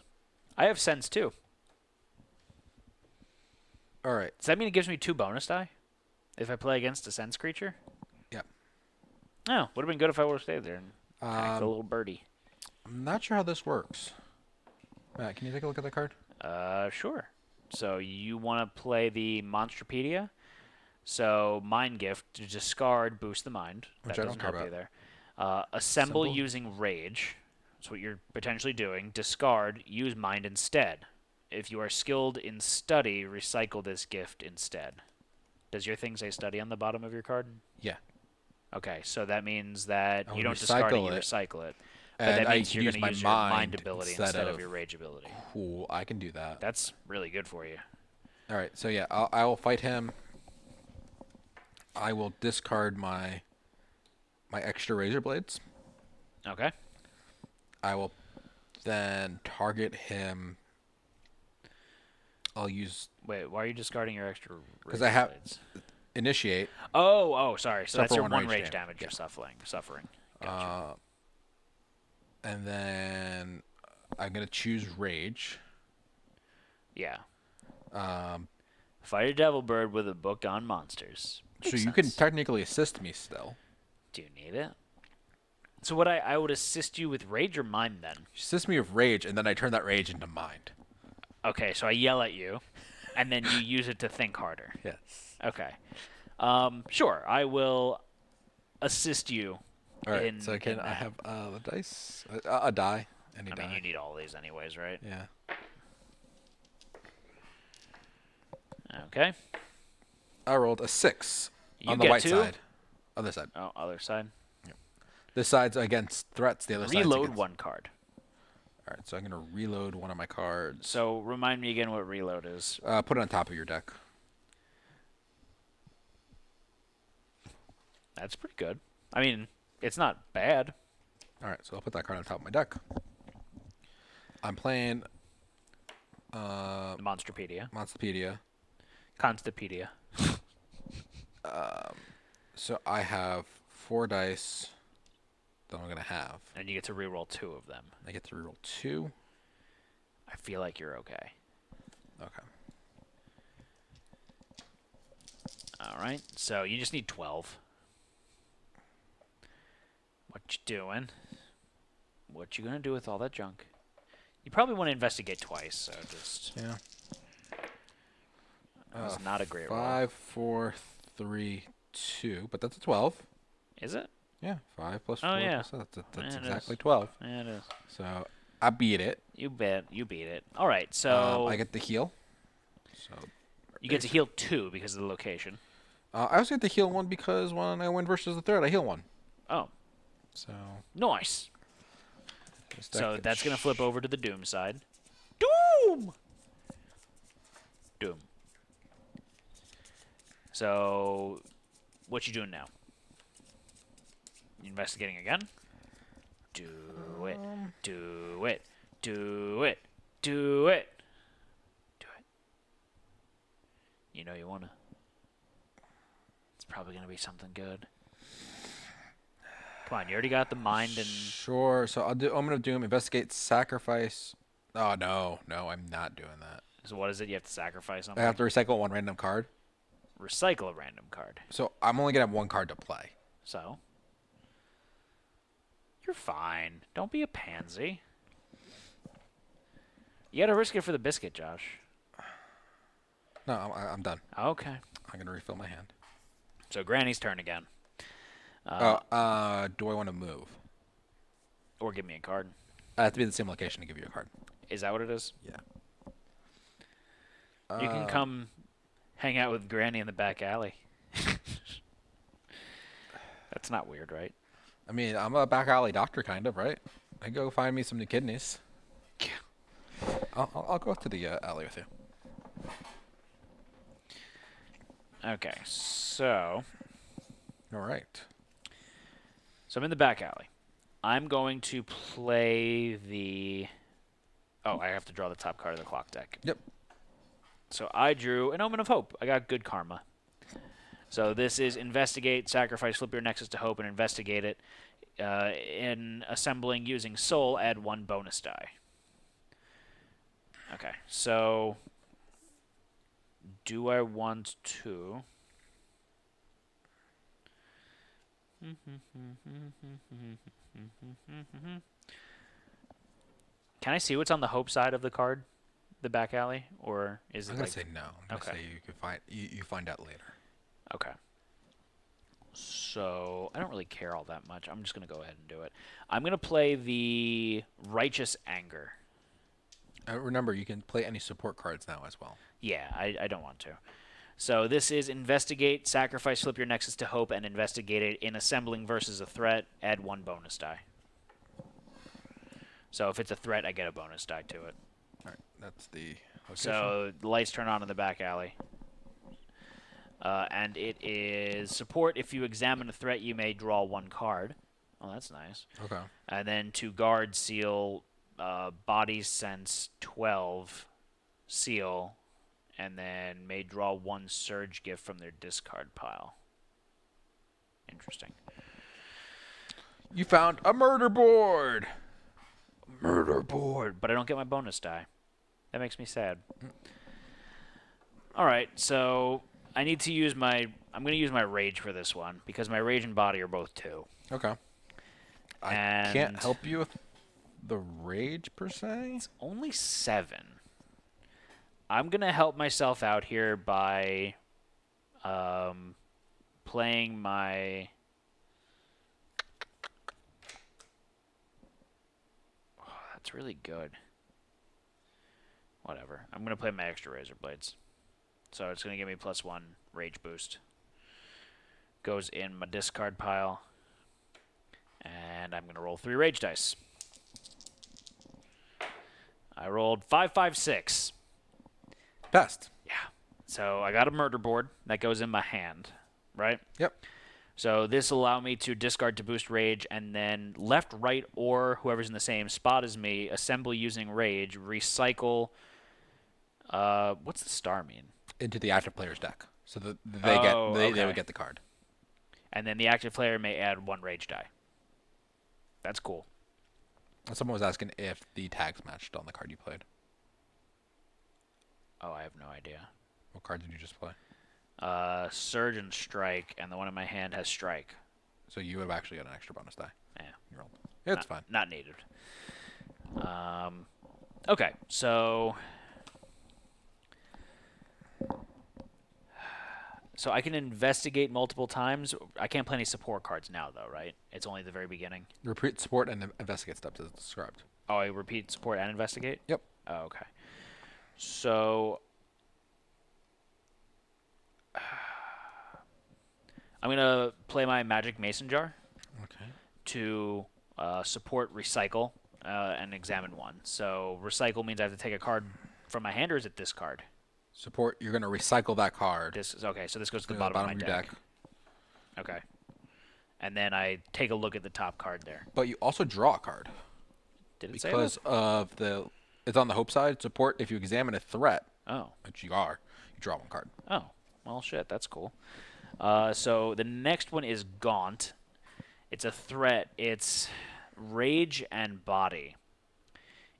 [SPEAKER 1] I have Sense too.
[SPEAKER 2] All right.
[SPEAKER 1] Does that mean it gives me 2 bonus die if I play against a Sense creature?
[SPEAKER 2] Yep.
[SPEAKER 1] Oh, would have been good if I would have stayed there and attacked the little birdie.
[SPEAKER 2] I'm not sure how this works. Matt, can you take a look at the card?
[SPEAKER 1] Sure. So you want to play the Monstropedia. So Mind Gift to discard, boost the mind.
[SPEAKER 2] Which
[SPEAKER 1] That
[SPEAKER 2] I don't
[SPEAKER 1] doesn't
[SPEAKER 2] care
[SPEAKER 1] help you
[SPEAKER 2] about.
[SPEAKER 1] there. Assemble
[SPEAKER 2] Assemble?
[SPEAKER 1] using Rage. That's what you're potentially doing. Discard, use Mind instead. If you are skilled in Study, recycle this gift instead. Does your thing say Study on the bottom of your card?
[SPEAKER 2] Yeah.
[SPEAKER 1] Okay, so that means that
[SPEAKER 2] I
[SPEAKER 1] you
[SPEAKER 2] would
[SPEAKER 1] don't discard it, you
[SPEAKER 2] recycle it,
[SPEAKER 1] recycle it. But
[SPEAKER 2] and
[SPEAKER 1] that
[SPEAKER 2] I
[SPEAKER 1] means
[SPEAKER 2] can
[SPEAKER 1] you're
[SPEAKER 2] use
[SPEAKER 1] going
[SPEAKER 2] my
[SPEAKER 1] to use your mind
[SPEAKER 2] mind
[SPEAKER 1] ability
[SPEAKER 2] instead
[SPEAKER 1] instead of
[SPEAKER 2] of-
[SPEAKER 1] your Rage ability.
[SPEAKER 2] Cool. I can do that.
[SPEAKER 1] That's really good for you.
[SPEAKER 2] All right. So yeah, I will fight him. I will discard my extra razor blades.
[SPEAKER 1] Okay.
[SPEAKER 2] I will then target him. I'll use
[SPEAKER 1] Wait, why are you discarding your extra?
[SPEAKER 2] 'Cause I have-
[SPEAKER 1] blades?
[SPEAKER 2] initiate.
[SPEAKER 1] Oh, sorry. So that's
[SPEAKER 2] Suffer
[SPEAKER 1] your
[SPEAKER 2] one
[SPEAKER 1] one
[SPEAKER 2] rage
[SPEAKER 1] rage
[SPEAKER 2] damage.
[SPEAKER 1] damage you're suffering. Gotcha.
[SPEAKER 2] And then I'm gonna choose Rage.
[SPEAKER 1] Yeah.
[SPEAKER 2] Um,
[SPEAKER 1] Fight a devil bird with a book on monsters.
[SPEAKER 2] so
[SPEAKER 1] Makes
[SPEAKER 2] you can
[SPEAKER 1] sense.
[SPEAKER 2] technically assist me still.
[SPEAKER 1] Do you need it? So what I would assist you with rage or mime then?
[SPEAKER 2] Assist me with Rage, and then I turn that Rage into Mind.
[SPEAKER 1] Okay, so I yell at you, and then you use it to think harder.
[SPEAKER 2] Yes.
[SPEAKER 1] Okay. Sure, I will assist you.
[SPEAKER 2] All right.
[SPEAKER 1] in,
[SPEAKER 2] So
[SPEAKER 1] in
[SPEAKER 2] I
[SPEAKER 1] that.
[SPEAKER 2] have the dice, a die, any
[SPEAKER 1] I
[SPEAKER 2] die.
[SPEAKER 1] mean, you need all these anyways, right?
[SPEAKER 2] Yeah.
[SPEAKER 1] Okay.
[SPEAKER 2] I rolled a 6
[SPEAKER 1] You
[SPEAKER 2] on the
[SPEAKER 1] get
[SPEAKER 2] white
[SPEAKER 1] 2.
[SPEAKER 2] side. Other side.
[SPEAKER 1] Oh, other side.
[SPEAKER 2] This side's against threats. The other side's
[SPEAKER 1] Reload
[SPEAKER 2] against...
[SPEAKER 1] 1 card.
[SPEAKER 2] All right. So I'm gonna reload one of my cards.
[SPEAKER 1] So remind me again what reload is.
[SPEAKER 2] Put it on top of your deck.
[SPEAKER 1] That's pretty good. I mean, it's not bad.
[SPEAKER 2] All right. So I'll put that card on top of my deck. I'm playing
[SPEAKER 1] The Monsterpedia.
[SPEAKER 2] Monsterpedia.
[SPEAKER 1] Constipedia.
[SPEAKER 2] So I have 4 dice that I'm gonna have.
[SPEAKER 1] And you get to reroll 2 of them.
[SPEAKER 2] I get to reroll 2.
[SPEAKER 1] I feel like you're okay.
[SPEAKER 2] Okay.
[SPEAKER 1] All right. So you just need 12. What you doing? What you gonna do with all that junk? You probably want to investigate twice, so just...
[SPEAKER 2] Yeah.
[SPEAKER 1] That was not a great roll.
[SPEAKER 2] 5, 4, 3, 2. But that's a 12.
[SPEAKER 1] Is it?
[SPEAKER 2] Yeah. 5 plus 4
[SPEAKER 1] Oh, yeah.
[SPEAKER 2] plus that's
[SPEAKER 1] Yeah, it
[SPEAKER 2] exactly
[SPEAKER 1] is.
[SPEAKER 2] 12.
[SPEAKER 1] Yeah, it is.
[SPEAKER 2] So I beat it.
[SPEAKER 1] You bet. You beat it. All right, so...
[SPEAKER 2] I get the heal. So
[SPEAKER 1] you get to heal 2 because of the location.
[SPEAKER 2] I also get the heal 1 because when I win versus the threat, I heal 1.
[SPEAKER 1] Oh,
[SPEAKER 2] So
[SPEAKER 1] nice.
[SPEAKER 2] this
[SPEAKER 1] So
[SPEAKER 2] deck
[SPEAKER 1] that's
[SPEAKER 2] gets
[SPEAKER 1] going to flip over to the Doom side. Doom! Doom. So, what you doing now? You investigating again? Do it. Do it. Do it. Do it. Do it. You know you want to. It's probably going to be something good. Come on, you already got the mind and...
[SPEAKER 2] Sure. So I'm gonna Doom investigate sacrifice. Oh no, I'm not doing that.
[SPEAKER 1] So what is it? You have to sacrifice
[SPEAKER 2] I
[SPEAKER 1] something?
[SPEAKER 2] have to recycle 1 random card.
[SPEAKER 1] Recycle a random card.
[SPEAKER 2] So I'm only gonna have 1 card to play.
[SPEAKER 1] So? You're fine. Don't be a pansy. You gotta risk it for the biscuit, Josh.
[SPEAKER 2] No, I'm done.
[SPEAKER 1] Okay.
[SPEAKER 2] I'm gonna refill my hand.
[SPEAKER 1] So Granny's turn again.
[SPEAKER 2] Do I want to move?
[SPEAKER 1] Or give me a card.
[SPEAKER 2] I have to be in the same location to give you a card.
[SPEAKER 1] Is that what it is?
[SPEAKER 2] Yeah.
[SPEAKER 1] You can come hang out with Granny in the back alley. That's not weird, right?
[SPEAKER 2] I mean, I'm a back alley doctor, kind of, right? I can go find me some new kidneys. I'll go to the alley with you.
[SPEAKER 1] Okay, so...
[SPEAKER 2] All right.
[SPEAKER 1] So I'm in the back alley. I'm going to play the... Oh, I have to draw the top card of the clock deck.
[SPEAKER 2] Yep.
[SPEAKER 1] So I drew an Omen of Hope. I got good karma. So this is investigate, sacrifice, flip your nexus to hope, and investigate it. In assembling using soul, add 1 bonus die. Okay, so do I want to... Can I see what's on the hope side of the card, the back alley, or is it
[SPEAKER 2] I'm gonna
[SPEAKER 1] like...
[SPEAKER 2] say no. I'm gonna
[SPEAKER 1] Okay.
[SPEAKER 2] say you can find you find out later.
[SPEAKER 1] Okay. So I don't really care all that much. I'm just gonna go ahead and do it. I'm gonna play the Righteous Anger.
[SPEAKER 2] Remember, you can play any support cards now as well.
[SPEAKER 1] Yeah, I don't want to. So this is investigate, sacrifice, flip your nexus to hope, and investigate it in assembling versus a threat. Add 1 bonus die. So if it's a threat, I get a bonus die to it.
[SPEAKER 2] All right, that's the location.
[SPEAKER 1] So the lights turn on in the back alley. And it is support. If you examine a threat, you may draw 1 card. Oh, that's nice.
[SPEAKER 2] Okay.
[SPEAKER 1] And then to guard, seal, body sense 12, seal, and then may draw 1 surge gift from their discard pile. Interesting.
[SPEAKER 2] You found a murder board.
[SPEAKER 1] Murder board, but I don't get my bonus die. That makes me sad. All right, so I need to use my. I'm going to use my rage for this one because my rage and body are both 2.
[SPEAKER 2] Okay. I can't
[SPEAKER 1] And
[SPEAKER 2] help you with the rage per se.
[SPEAKER 1] it's only 7. I'm going to help myself out here by playing my. Oh, that's really good. Whatever. I'm going to play my extra razor blades. So it's going to give me +1 rage boost. Goes in my discard pile. And I'm going to roll 3 rage dice. I rolled 5, 5, 6.
[SPEAKER 2] Best.
[SPEAKER 1] Yeah. So I got a murder board that goes in my hand, right?
[SPEAKER 2] Yep.
[SPEAKER 1] So this will allow me to discard to boost rage, and then left, right, or whoever's in the same spot as me, assemble using rage, recycle. What's the star mean?
[SPEAKER 2] Into the active player's deck, so that
[SPEAKER 1] Oh,
[SPEAKER 2] they
[SPEAKER 1] okay.
[SPEAKER 2] would get the card.
[SPEAKER 1] And then the active player may add 1 rage die. That's cool.
[SPEAKER 2] And someone was asking if the tags matched on the card you played.
[SPEAKER 1] Oh, I have no idea.
[SPEAKER 2] What card did you just play?
[SPEAKER 1] Surge and strike, and the one in my hand has strike.
[SPEAKER 2] So you would have actually got an extra bonus die.
[SPEAKER 1] Yeah.
[SPEAKER 2] You rolled. It's fine.
[SPEAKER 1] Not needed. Okay, so I can investigate multiple times. I can't play any support cards now, though, right? It's only the very beginning.
[SPEAKER 2] Repeat support and investigate steps as described.
[SPEAKER 1] Oh, I repeat support and investigate?
[SPEAKER 2] Yep.
[SPEAKER 1] Oh, okay. So I'm going to play my Magic Mason Jar
[SPEAKER 2] Okay.
[SPEAKER 1] to support recycle and examine 1. So recycle means I have to take a card from my hand, or is it this card?
[SPEAKER 2] Support. You're going to recycle that card.
[SPEAKER 1] This is okay. So this goes to the
[SPEAKER 2] to
[SPEAKER 1] bottom of my
[SPEAKER 2] your
[SPEAKER 1] deck. Okay. And then I take a look at the top card there.
[SPEAKER 2] But you also draw a card
[SPEAKER 1] Did it say
[SPEAKER 2] because
[SPEAKER 1] that?
[SPEAKER 2] of it's on the hope side. Support. If you examine a threat,
[SPEAKER 1] Oh.
[SPEAKER 2] which you are, you draw 1 card.
[SPEAKER 1] Oh. Well, shit. That's cool. So the next one is Gaunt. It's a threat. It's Rage and Body.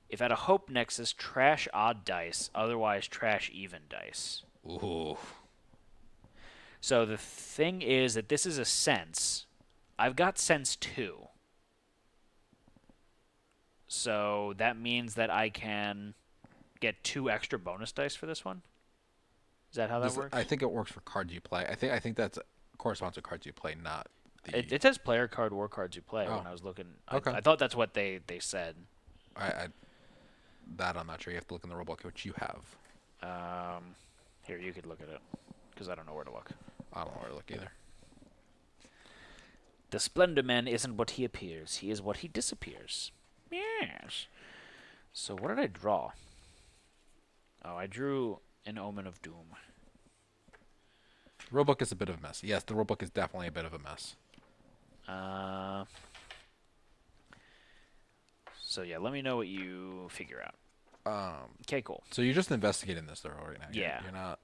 [SPEAKER 1] If at a Hope Nexus, trash odd dice, otherwise trash even dice.
[SPEAKER 2] Ooh.
[SPEAKER 1] So the thing is that this is a sense. I've got sense 2. So that means that I can get 2 extra bonus dice for this one? Is that how that works?
[SPEAKER 2] I think it works for cards you play. I think that's corresponds to cards you play, not the.
[SPEAKER 1] It says player card or cards you play
[SPEAKER 2] Oh.
[SPEAKER 1] when I was looking.
[SPEAKER 2] Okay.
[SPEAKER 1] I thought that's what they said.
[SPEAKER 2] That I'm not sure. You have to look in the rulebook, which you have.
[SPEAKER 1] Here, you could look at it because I don't know where to look.
[SPEAKER 2] I don't know where to look either.
[SPEAKER 1] The Splendor Man isn't what he appears. He is what he disappears. Yes. So what did I draw? Oh, I drew an Omen of Doom.
[SPEAKER 2] Rulebook is a bit of a mess. Yes, the rulebook is definitely a bit of a mess.
[SPEAKER 1] So yeah, let me know what you figure out. Okay, cool.
[SPEAKER 2] So you're just investigating this though right now.
[SPEAKER 1] Yeah.
[SPEAKER 2] You're not.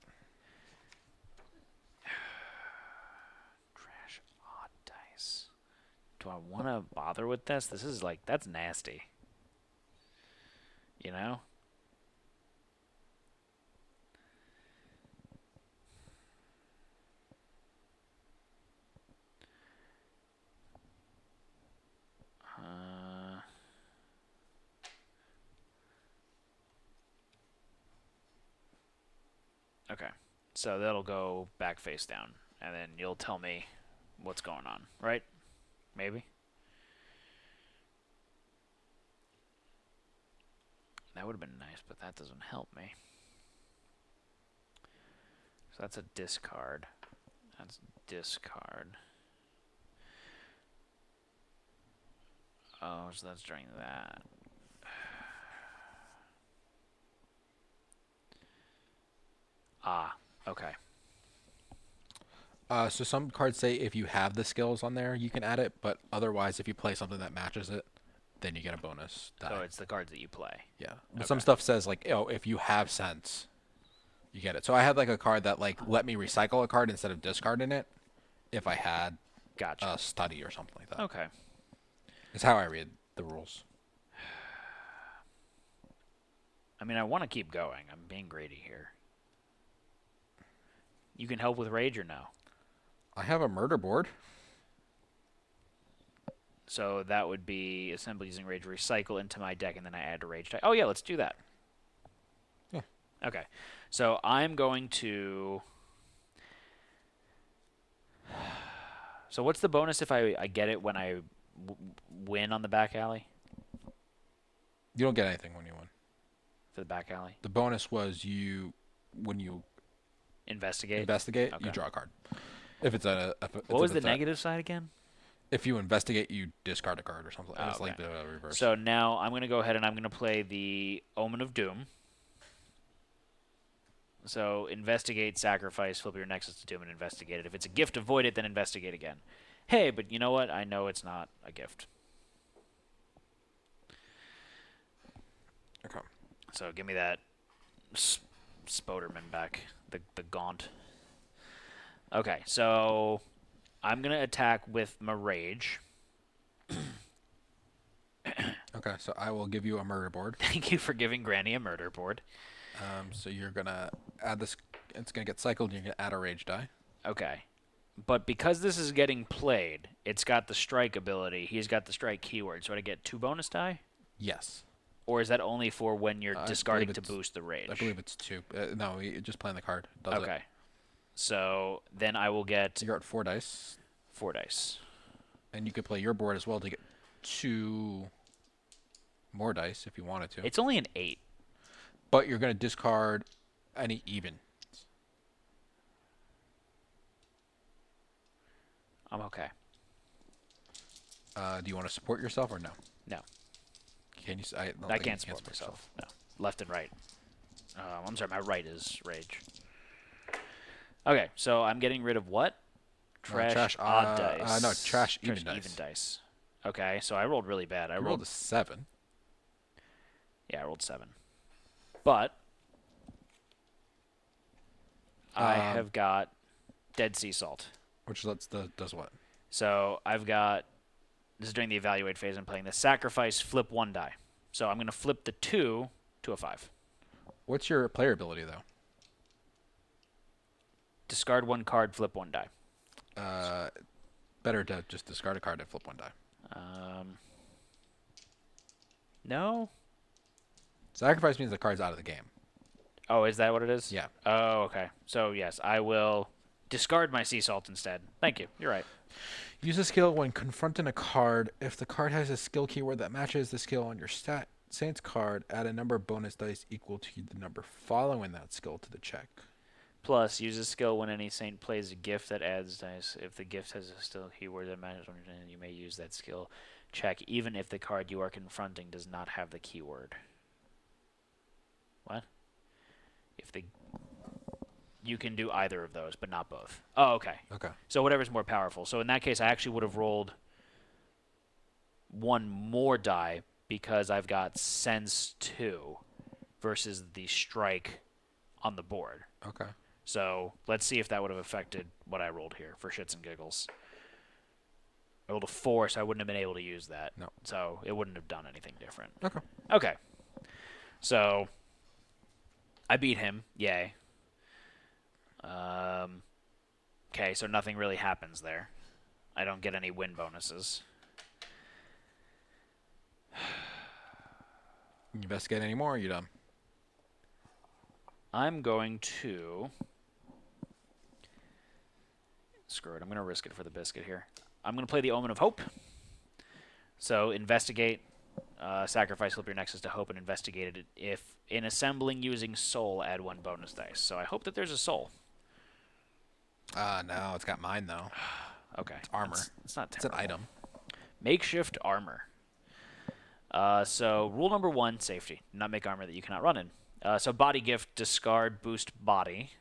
[SPEAKER 1] Trash odd dice. Do I want to bother with this? This is like, that's nasty. You know? Okay. So that'll go back face down, and then you'll tell me what's going on, right? Maybe? That would have been nice, but that doesn't help me. So that's a discard. That's discard. Oh, so that's during that. Ah, okay.
[SPEAKER 2] So some cards say if you have the skills on there, you can add it, but otherwise, if you play something that matches it, then you get a bonus die.
[SPEAKER 1] So it's the cards that you play.
[SPEAKER 2] Yeah. But some stuff says like, oh, if you have sense, you get it. So I had like a card that like let me recycle a card instead of discarding it if I had
[SPEAKER 1] Gotcha.
[SPEAKER 2] a study or something like that.
[SPEAKER 1] Okay.
[SPEAKER 2] It's how I read the rules.
[SPEAKER 1] I mean, I want to keep going. I'm being greedy here. You can help with rage or no?
[SPEAKER 2] I have a murder board.
[SPEAKER 1] So that would be assemble using rage, recycle into my deck, and then I add a rage die. Oh, yeah, let's do that.
[SPEAKER 2] Yeah.
[SPEAKER 1] Okay. So I'm going to... So what's the bonus if I get it when I win on the back alley?
[SPEAKER 2] You don't get anything when you win.
[SPEAKER 1] For the back alley?
[SPEAKER 2] The bonus was when you
[SPEAKER 1] Investigate?
[SPEAKER 2] investigate,
[SPEAKER 1] Okay.
[SPEAKER 2] you draw a card. If it's a
[SPEAKER 1] What was the negative side again?
[SPEAKER 2] If you investigate, you discard a card or something.
[SPEAKER 1] Oh,
[SPEAKER 2] It's like
[SPEAKER 1] okay.
[SPEAKER 2] the reverse.
[SPEAKER 1] So now I'm going to go ahead and I'm going to play the Omen of Doom. So investigate, sacrifice, flip your Nexus to Doom, and investigate it. If it's a gift, avoid it, then investigate again. Hey, but you know what? I know it's not a gift.
[SPEAKER 2] Okay.
[SPEAKER 1] So give me that Spoderman back, the gaunt. Okay, so I'm going to attack with my rage.
[SPEAKER 2] Okay, so I will give you a murder board.
[SPEAKER 1] Thank you for giving Granny a murder board.
[SPEAKER 2] So you're gonna add this. It's gonna get cycled. And you're gonna add a rage die.
[SPEAKER 1] Okay. But because this is getting played, it's got the strike ability. He's got the strike keyword. So I get 2 bonus die?
[SPEAKER 2] Yes.
[SPEAKER 1] Or is that only for when you're
[SPEAKER 2] I
[SPEAKER 1] discarding
[SPEAKER 2] believe
[SPEAKER 1] to
[SPEAKER 2] it's-
[SPEAKER 1] boost the rage?
[SPEAKER 2] I believe it's 2. No, just playing the card. Does
[SPEAKER 1] Okay.
[SPEAKER 2] It.
[SPEAKER 1] So then I will get
[SPEAKER 2] You're at 4 dice,
[SPEAKER 1] 4 dice.
[SPEAKER 2] and you could play your board as well to get 2 more dice if you wanted to.
[SPEAKER 1] It's only an 8.
[SPEAKER 2] But you're gonna discard any even.
[SPEAKER 1] I'm okay.
[SPEAKER 2] Do you want to support yourself or no?
[SPEAKER 1] No.
[SPEAKER 2] Can you? I, don't
[SPEAKER 1] I
[SPEAKER 2] think
[SPEAKER 1] can't
[SPEAKER 2] you
[SPEAKER 1] support myself. No. Left and right. I'm sorry, my right is rage. Okay, so I'm getting rid of what? Trash odd dice.
[SPEAKER 2] No, trash even dice.
[SPEAKER 1] Even dice. Okay, so I rolled really bad.
[SPEAKER 2] I rolled a 7.
[SPEAKER 1] Yeah, I rolled 7. But I have got Dead Sea Salt.
[SPEAKER 2] Which does what?
[SPEAKER 1] So I've got, this is during the evaluate phase, I'm playing the sacrifice, flip 1 die. So I'm going to flip the 2 to a 5.
[SPEAKER 2] What's your player ability though?
[SPEAKER 1] Discard 1 card, flip 1 die.
[SPEAKER 2] Better to just discard a card and flip 1 die.
[SPEAKER 1] No?
[SPEAKER 2] Sacrifice means the card's out of the game.
[SPEAKER 1] Oh, is that what it is?
[SPEAKER 2] Yeah.
[SPEAKER 1] Oh, okay. So yes, I will discard my sea salt instead. Thank you. You're right.
[SPEAKER 2] Use a skill when confronting a card. If the card has a skill keyword that matches the skill on your Saints card, add a number of bonus dice equal to the number following that skill to the check.
[SPEAKER 1] Plus, use a skill when any saint plays a gift that adds dice. If the gift has a skill keyword that matches, you may use that skill check, even if the card you are confronting does not have the keyword. What? You can do either of those, but not both. Oh, okay.
[SPEAKER 2] Okay.
[SPEAKER 1] So whatever's more powerful. So in that case, I actually would have rolled 1 more die because I've got Sense 2 versus the strike on the board.
[SPEAKER 2] Okay.
[SPEAKER 1] So let's see if that would have affected what I rolled here for shits and giggles. I rolled a 4, so I wouldn't have been able to use that.
[SPEAKER 2] No.
[SPEAKER 1] So it wouldn't have done anything different.
[SPEAKER 2] Okay.
[SPEAKER 1] Okay. So I beat him. Yay. Okay, so nothing really happens there. I don't get any win bonuses.
[SPEAKER 2] You investigate any more, or you done?
[SPEAKER 1] I'm going to... Screw it. I'm going to risk it for the biscuit here. I'm going to play the Omen of Hope. So investigate, sacrifice, flip your Nexus to Hope, and investigate it. If in assembling using Soul, add 1 bonus dice. So I hope that there's a Soul.
[SPEAKER 2] No, it's got mine though.
[SPEAKER 1] Okay.
[SPEAKER 2] It's armor.
[SPEAKER 1] It's not
[SPEAKER 2] It's
[SPEAKER 1] terrible.
[SPEAKER 2] an item.
[SPEAKER 1] Makeshift armor. So rule number 1, safety. Do not make armor that you cannot run in. So body gift, discard, boost body.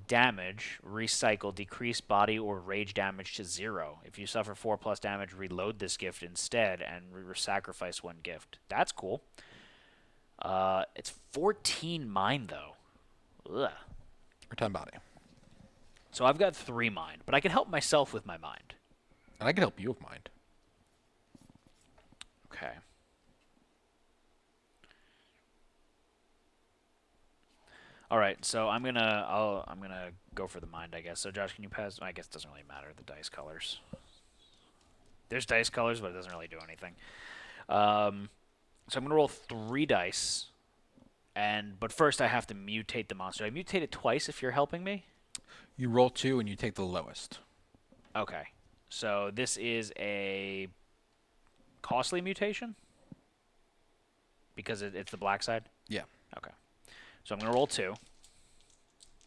[SPEAKER 1] Damage, recycle, decrease body or rage damage to 0. If you suffer 4+ damage, reload this gift instead and sacrifice 1 gift. That's cool. It's 14 mind though. Ugh.
[SPEAKER 2] Or 10 body.
[SPEAKER 1] So I've got 3 mind, but I can help myself with my mind.
[SPEAKER 2] And I can help you with mine.
[SPEAKER 1] Okay. All right, so I'm gonna go for the mind, I guess. So Josh, can you pass? I guess it doesn't really matter the dice colors. There's dice colors, but it doesn't really do anything. So I'm gonna roll 3 dice, but first I have to mutate the monster. I mutate it twice if you're helping me.
[SPEAKER 2] You roll 2 and you take the lowest.
[SPEAKER 1] Okay, so this is a costly mutation because it's the black side.
[SPEAKER 2] Yeah.
[SPEAKER 1] Okay, so I'm gonna roll 2.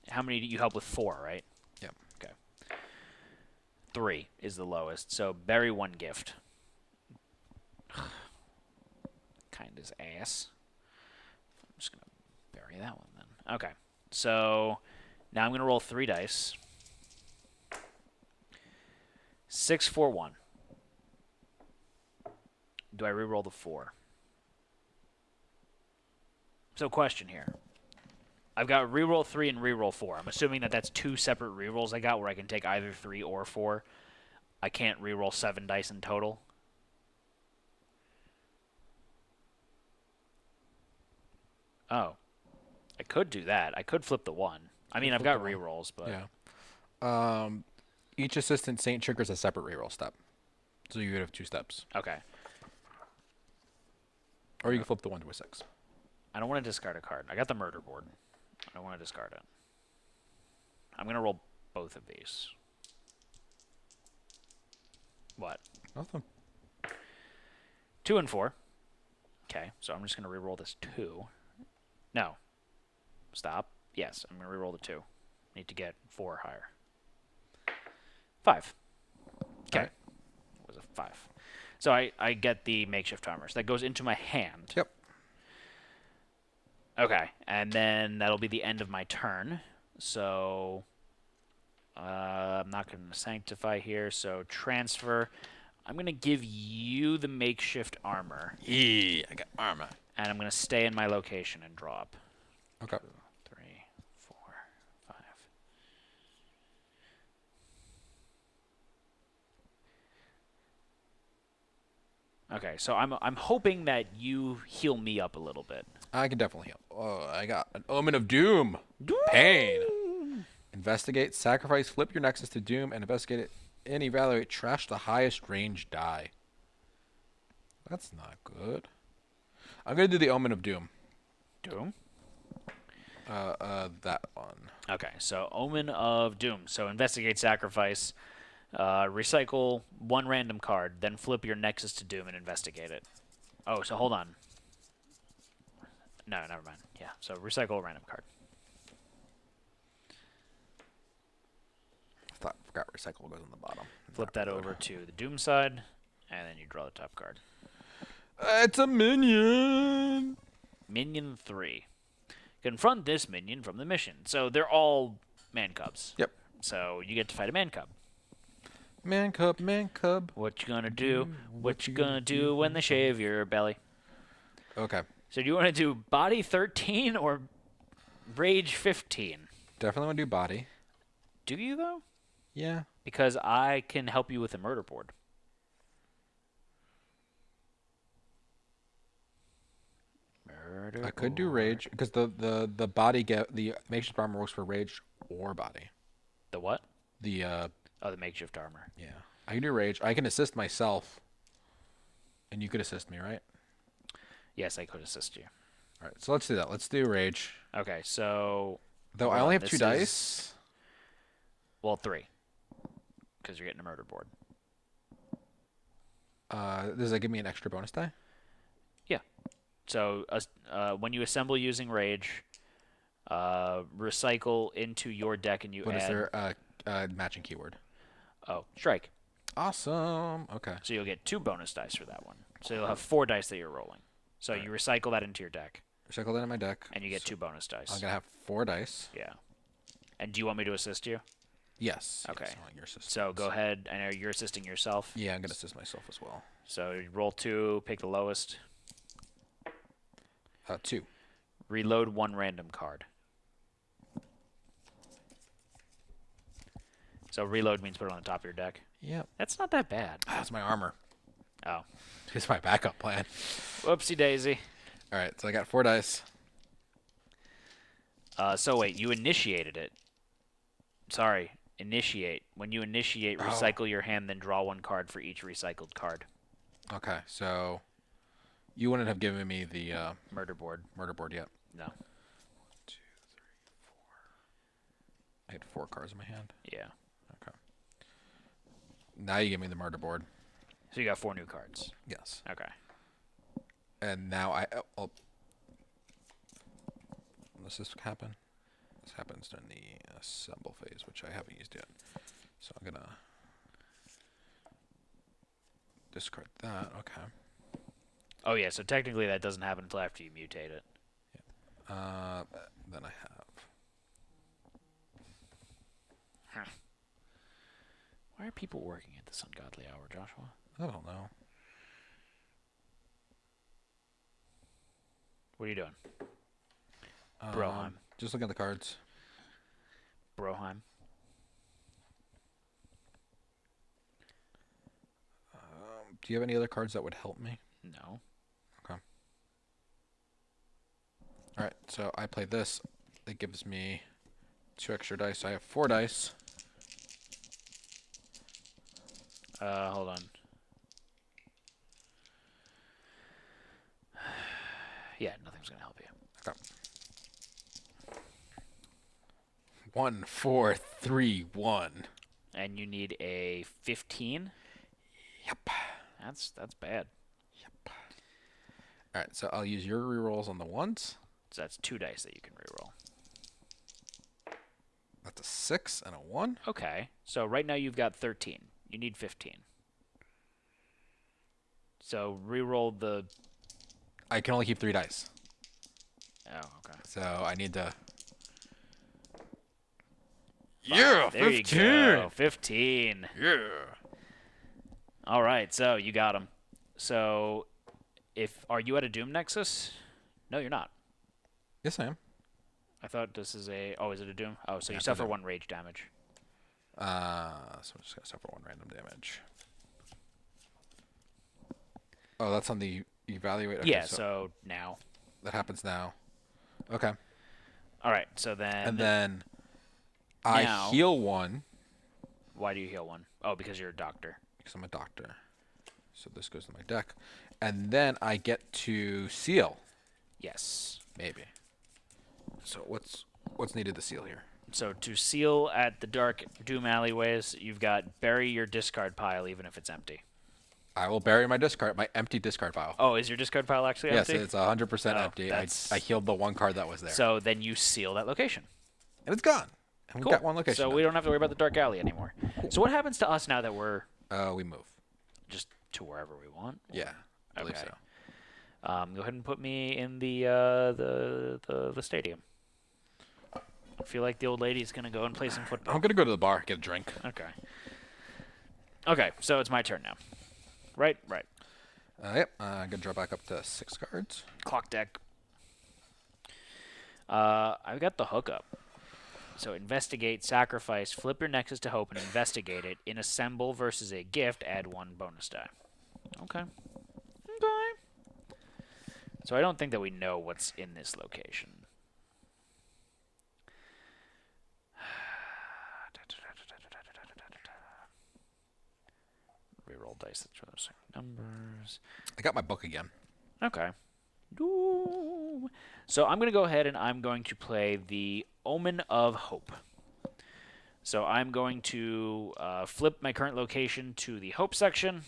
[SPEAKER 1] How many do you help with? 4, right?
[SPEAKER 2] Yep.
[SPEAKER 1] Okay. 3 is the lowest. So bury 1 gift. Kind as ass. I'm just gonna bury that one then. Okay. So now I'm gonna roll 3 dice. 6, 4, 1. Do I re-roll the 4? So question here. I've got re-roll 3 and re-roll 4. I'm assuming that that's 2 separate re-rolls I got where I can take either 3 or 4. I can't re-roll 7 dice in total. Oh. I could do that. I could flip the 1. I mean, I've got re-rolls, but...
[SPEAKER 2] Yeah. Each assistant saint triggers a separate reroll step. So you would have 2 steps.
[SPEAKER 1] Okay.
[SPEAKER 2] Or you can flip the 1 to a 6.
[SPEAKER 1] I don't want to discard a card. I got the murder board. I don't want to discard it. I'm going to roll both of these. What?
[SPEAKER 2] Nothing.
[SPEAKER 1] 2 and 4. Okay, so I'm just going to re-roll this 2. No. Stop. Yes, I'm going to re-roll the 2. Need to get 4 or higher. 5. Okay.
[SPEAKER 2] Right.
[SPEAKER 1] It was a 5. So I get the makeshift armor. So that goes into my hand.
[SPEAKER 2] Yep.
[SPEAKER 1] Okay, and then that'll be the end of my turn. So I'm not going to sanctify here. So transfer. I'm going to give you the makeshift armor.
[SPEAKER 2] Yeah, I got armor.
[SPEAKER 1] And I'm going to stay in my location and drop.
[SPEAKER 2] Okay.
[SPEAKER 1] 2, 3, 4, 5. Okay, so I'm hoping that you heal me up a little bit.
[SPEAKER 2] I can definitely help. Oh, I got an Omen of Doom. Pain. Investigate, sacrifice, flip your nexus to Doom, and investigate it and evaluate trash the highest range die. That's not good. I'm going to do the Omen of Doom.
[SPEAKER 1] Doom?
[SPEAKER 2] That one.
[SPEAKER 1] Okay, so Omen of Doom. So investigate, sacrifice, recycle 1 random card, then flip your nexus to Doom and investigate it. Oh, so hold on. No, never mind. Yeah, so recycle a random card.
[SPEAKER 2] I forgot recycle goes on the bottom.
[SPEAKER 1] Flip that over to the Doom side, and then you draw the top card.
[SPEAKER 2] It's a minion.
[SPEAKER 1] Minion 3. Confront this minion from the mission. So they're all man cubs.
[SPEAKER 2] Yep.
[SPEAKER 1] So you get to fight a man cub.
[SPEAKER 2] Man cub, man cub.
[SPEAKER 1] What you gonna do? What you gonna do when they shave your belly?
[SPEAKER 2] Okay.
[SPEAKER 1] So do you want to do body 13 or rage 15?
[SPEAKER 2] Definitely want to do body.
[SPEAKER 1] Do you, though?
[SPEAKER 2] Yeah.
[SPEAKER 1] Because I can help you with the murder board.
[SPEAKER 2] I could do rage because the body the makeshift armor works for rage or body.
[SPEAKER 1] The what?
[SPEAKER 2] The
[SPEAKER 1] Oh, the makeshift armor.
[SPEAKER 2] yeah. I can do rage. I can assist myself, and you could assist me, right?
[SPEAKER 1] Yes, I could assist you.
[SPEAKER 2] All right. So let's do that. Let's do rage.
[SPEAKER 1] Okay, so...
[SPEAKER 2] Though I only have 2 dice.
[SPEAKER 1] Well, 3. Because you're getting a murder board.
[SPEAKER 2] Does that give me an extra bonus die?
[SPEAKER 1] Yeah. So when you assemble using rage, recycle into your deck and you
[SPEAKER 2] What
[SPEAKER 1] add...
[SPEAKER 2] is there a matching keyword?
[SPEAKER 1] Oh, strike.
[SPEAKER 2] Awesome. Okay.
[SPEAKER 1] So you'll get 2 bonus dice for that one. So you'll have 4 dice that you're rolling. So you recycle that into your deck.
[SPEAKER 2] Recycle that in my deck.
[SPEAKER 1] And you get 2 bonus dice.
[SPEAKER 2] I'm gonna have 4 dice.
[SPEAKER 1] Yeah. And do you want me to assist you?
[SPEAKER 2] Yes.
[SPEAKER 1] Okay.
[SPEAKER 2] Yes, I want your assistance.
[SPEAKER 1] So go ahead. I know you're assisting yourself.
[SPEAKER 2] Yeah, I'm gonna assist myself as well.
[SPEAKER 1] So you roll 2, pick the lowest.
[SPEAKER 2] 2.
[SPEAKER 1] Reload 1 random card. So reload means put it on the top of your deck.
[SPEAKER 2] Yep.
[SPEAKER 1] That's not that bad.
[SPEAKER 2] That's my armor.
[SPEAKER 1] Oh.
[SPEAKER 2] It's my backup plan.
[SPEAKER 1] Whoopsie daisy.
[SPEAKER 2] All right, so I got 4 dice.
[SPEAKER 1] So wait, you initiated it. Sorry, initiate. When you initiate, recycle your hand, then draw one card for each recycled card.
[SPEAKER 2] Okay, so you wouldn't have given me the
[SPEAKER 1] Murder board.
[SPEAKER 2] murder board yet.
[SPEAKER 1] No.
[SPEAKER 2] 1, 2, 3, 4. I had 4 cards in my hand.
[SPEAKER 1] Yeah.
[SPEAKER 2] Okay. Now you give me the murder board.
[SPEAKER 1] So you got 4 new cards.
[SPEAKER 2] Yes.
[SPEAKER 1] Okay.
[SPEAKER 2] And now does this happen? This happens during the assemble phase, which I haven't used yet. So I'm gonna discard that. Okay.
[SPEAKER 1] Oh yeah, so technically that doesn't happen until after you mutate it.
[SPEAKER 2] Then I have.
[SPEAKER 1] Why are people working at this ungodly hour, Joshua?
[SPEAKER 2] I don't know.
[SPEAKER 1] What are you doing? Broheim.
[SPEAKER 2] Just looking at the cards.
[SPEAKER 1] Broheim.
[SPEAKER 2] Do you have any other cards that would help me?
[SPEAKER 1] No.
[SPEAKER 2] Okay. All right. So I play this. It gives me 2 extra dice. So I have 4 dice.
[SPEAKER 1] Hold on. Yeah, nothing's gonna help you.
[SPEAKER 2] Okay. 1, 4, 3, 1.
[SPEAKER 1] And you need a 15.
[SPEAKER 2] Yep.
[SPEAKER 1] That's bad.
[SPEAKER 2] Yep. All right. So I'll use your rerolls on the ones.
[SPEAKER 1] So that's 2 dice that you can reroll.
[SPEAKER 2] That's a 6 and a 1.
[SPEAKER 1] Okay. So right now you've got 13. You need 15. So reroll the.
[SPEAKER 2] I can only keep 3 dice.
[SPEAKER 1] Oh, okay.
[SPEAKER 2] So I need to.
[SPEAKER 1] Yeah, there 15. You go. 15.
[SPEAKER 2] Yeah.
[SPEAKER 1] All right, so you got him. So, are you at a Doom Nexus? No, you're not.
[SPEAKER 2] Yes, I am.
[SPEAKER 1] I thought this is a. Oh, is it a Doom? Oh, so
[SPEAKER 2] Yeah,
[SPEAKER 1] you suffer 1 rage damage.
[SPEAKER 2] So I'm just gonna suffer 1 random damage. Oh, that's on the evaluate. Okay,
[SPEAKER 1] Yeah. So now.
[SPEAKER 2] that happens now. Okay.
[SPEAKER 1] All right. So then.
[SPEAKER 2] And then I heal 1
[SPEAKER 1] Why do you heal 1? Oh, because you're a doctor.
[SPEAKER 2] because I'm a doctor. So this goes to my deck, and then I get to seal.
[SPEAKER 1] Yes.
[SPEAKER 2] Maybe. So what's needed to seal here?
[SPEAKER 1] So to seal at the dark Doom alleyways, you've got bury your discard pile even if it's empty.
[SPEAKER 2] I will bury my empty discard pile.
[SPEAKER 1] Oh, is your discard pile actually
[SPEAKER 2] Yes,
[SPEAKER 1] empty?
[SPEAKER 2] it's 100% empty. I healed the 1 card that was there.
[SPEAKER 1] So then you seal that location.
[SPEAKER 2] And it's gone. And
[SPEAKER 1] Cool.
[SPEAKER 2] we've got 1 location.
[SPEAKER 1] So we don't have to worry about the dark alley anymore. Cool. So what happens to us now that we're
[SPEAKER 2] we move.
[SPEAKER 1] just to wherever we want?
[SPEAKER 2] Yeah, I believe
[SPEAKER 1] Okay.
[SPEAKER 2] so.
[SPEAKER 1] Go ahead and put me in the stadium. I feel like the old lady's gonna go and play some football.
[SPEAKER 2] I'm gonna go to the bar, get a drink.
[SPEAKER 1] Okay. Okay, so it's my turn now. Right.
[SPEAKER 2] Yep. I'm gonna draw back up to 6 cards.
[SPEAKER 1] Clock deck. I've got the hookup. So investigate, sacrifice, flip your nexus to hope, and investigate it. In assemble versus a gift, add 1 bonus die. Okay. So I don't think that we know what's in this location. Reroll dice that show those numbers.
[SPEAKER 2] I got my book again.
[SPEAKER 1] Okay. So I'm going to go ahead and I'm going to play the Omen of Hope. So I'm going to flip my current location to the Hope section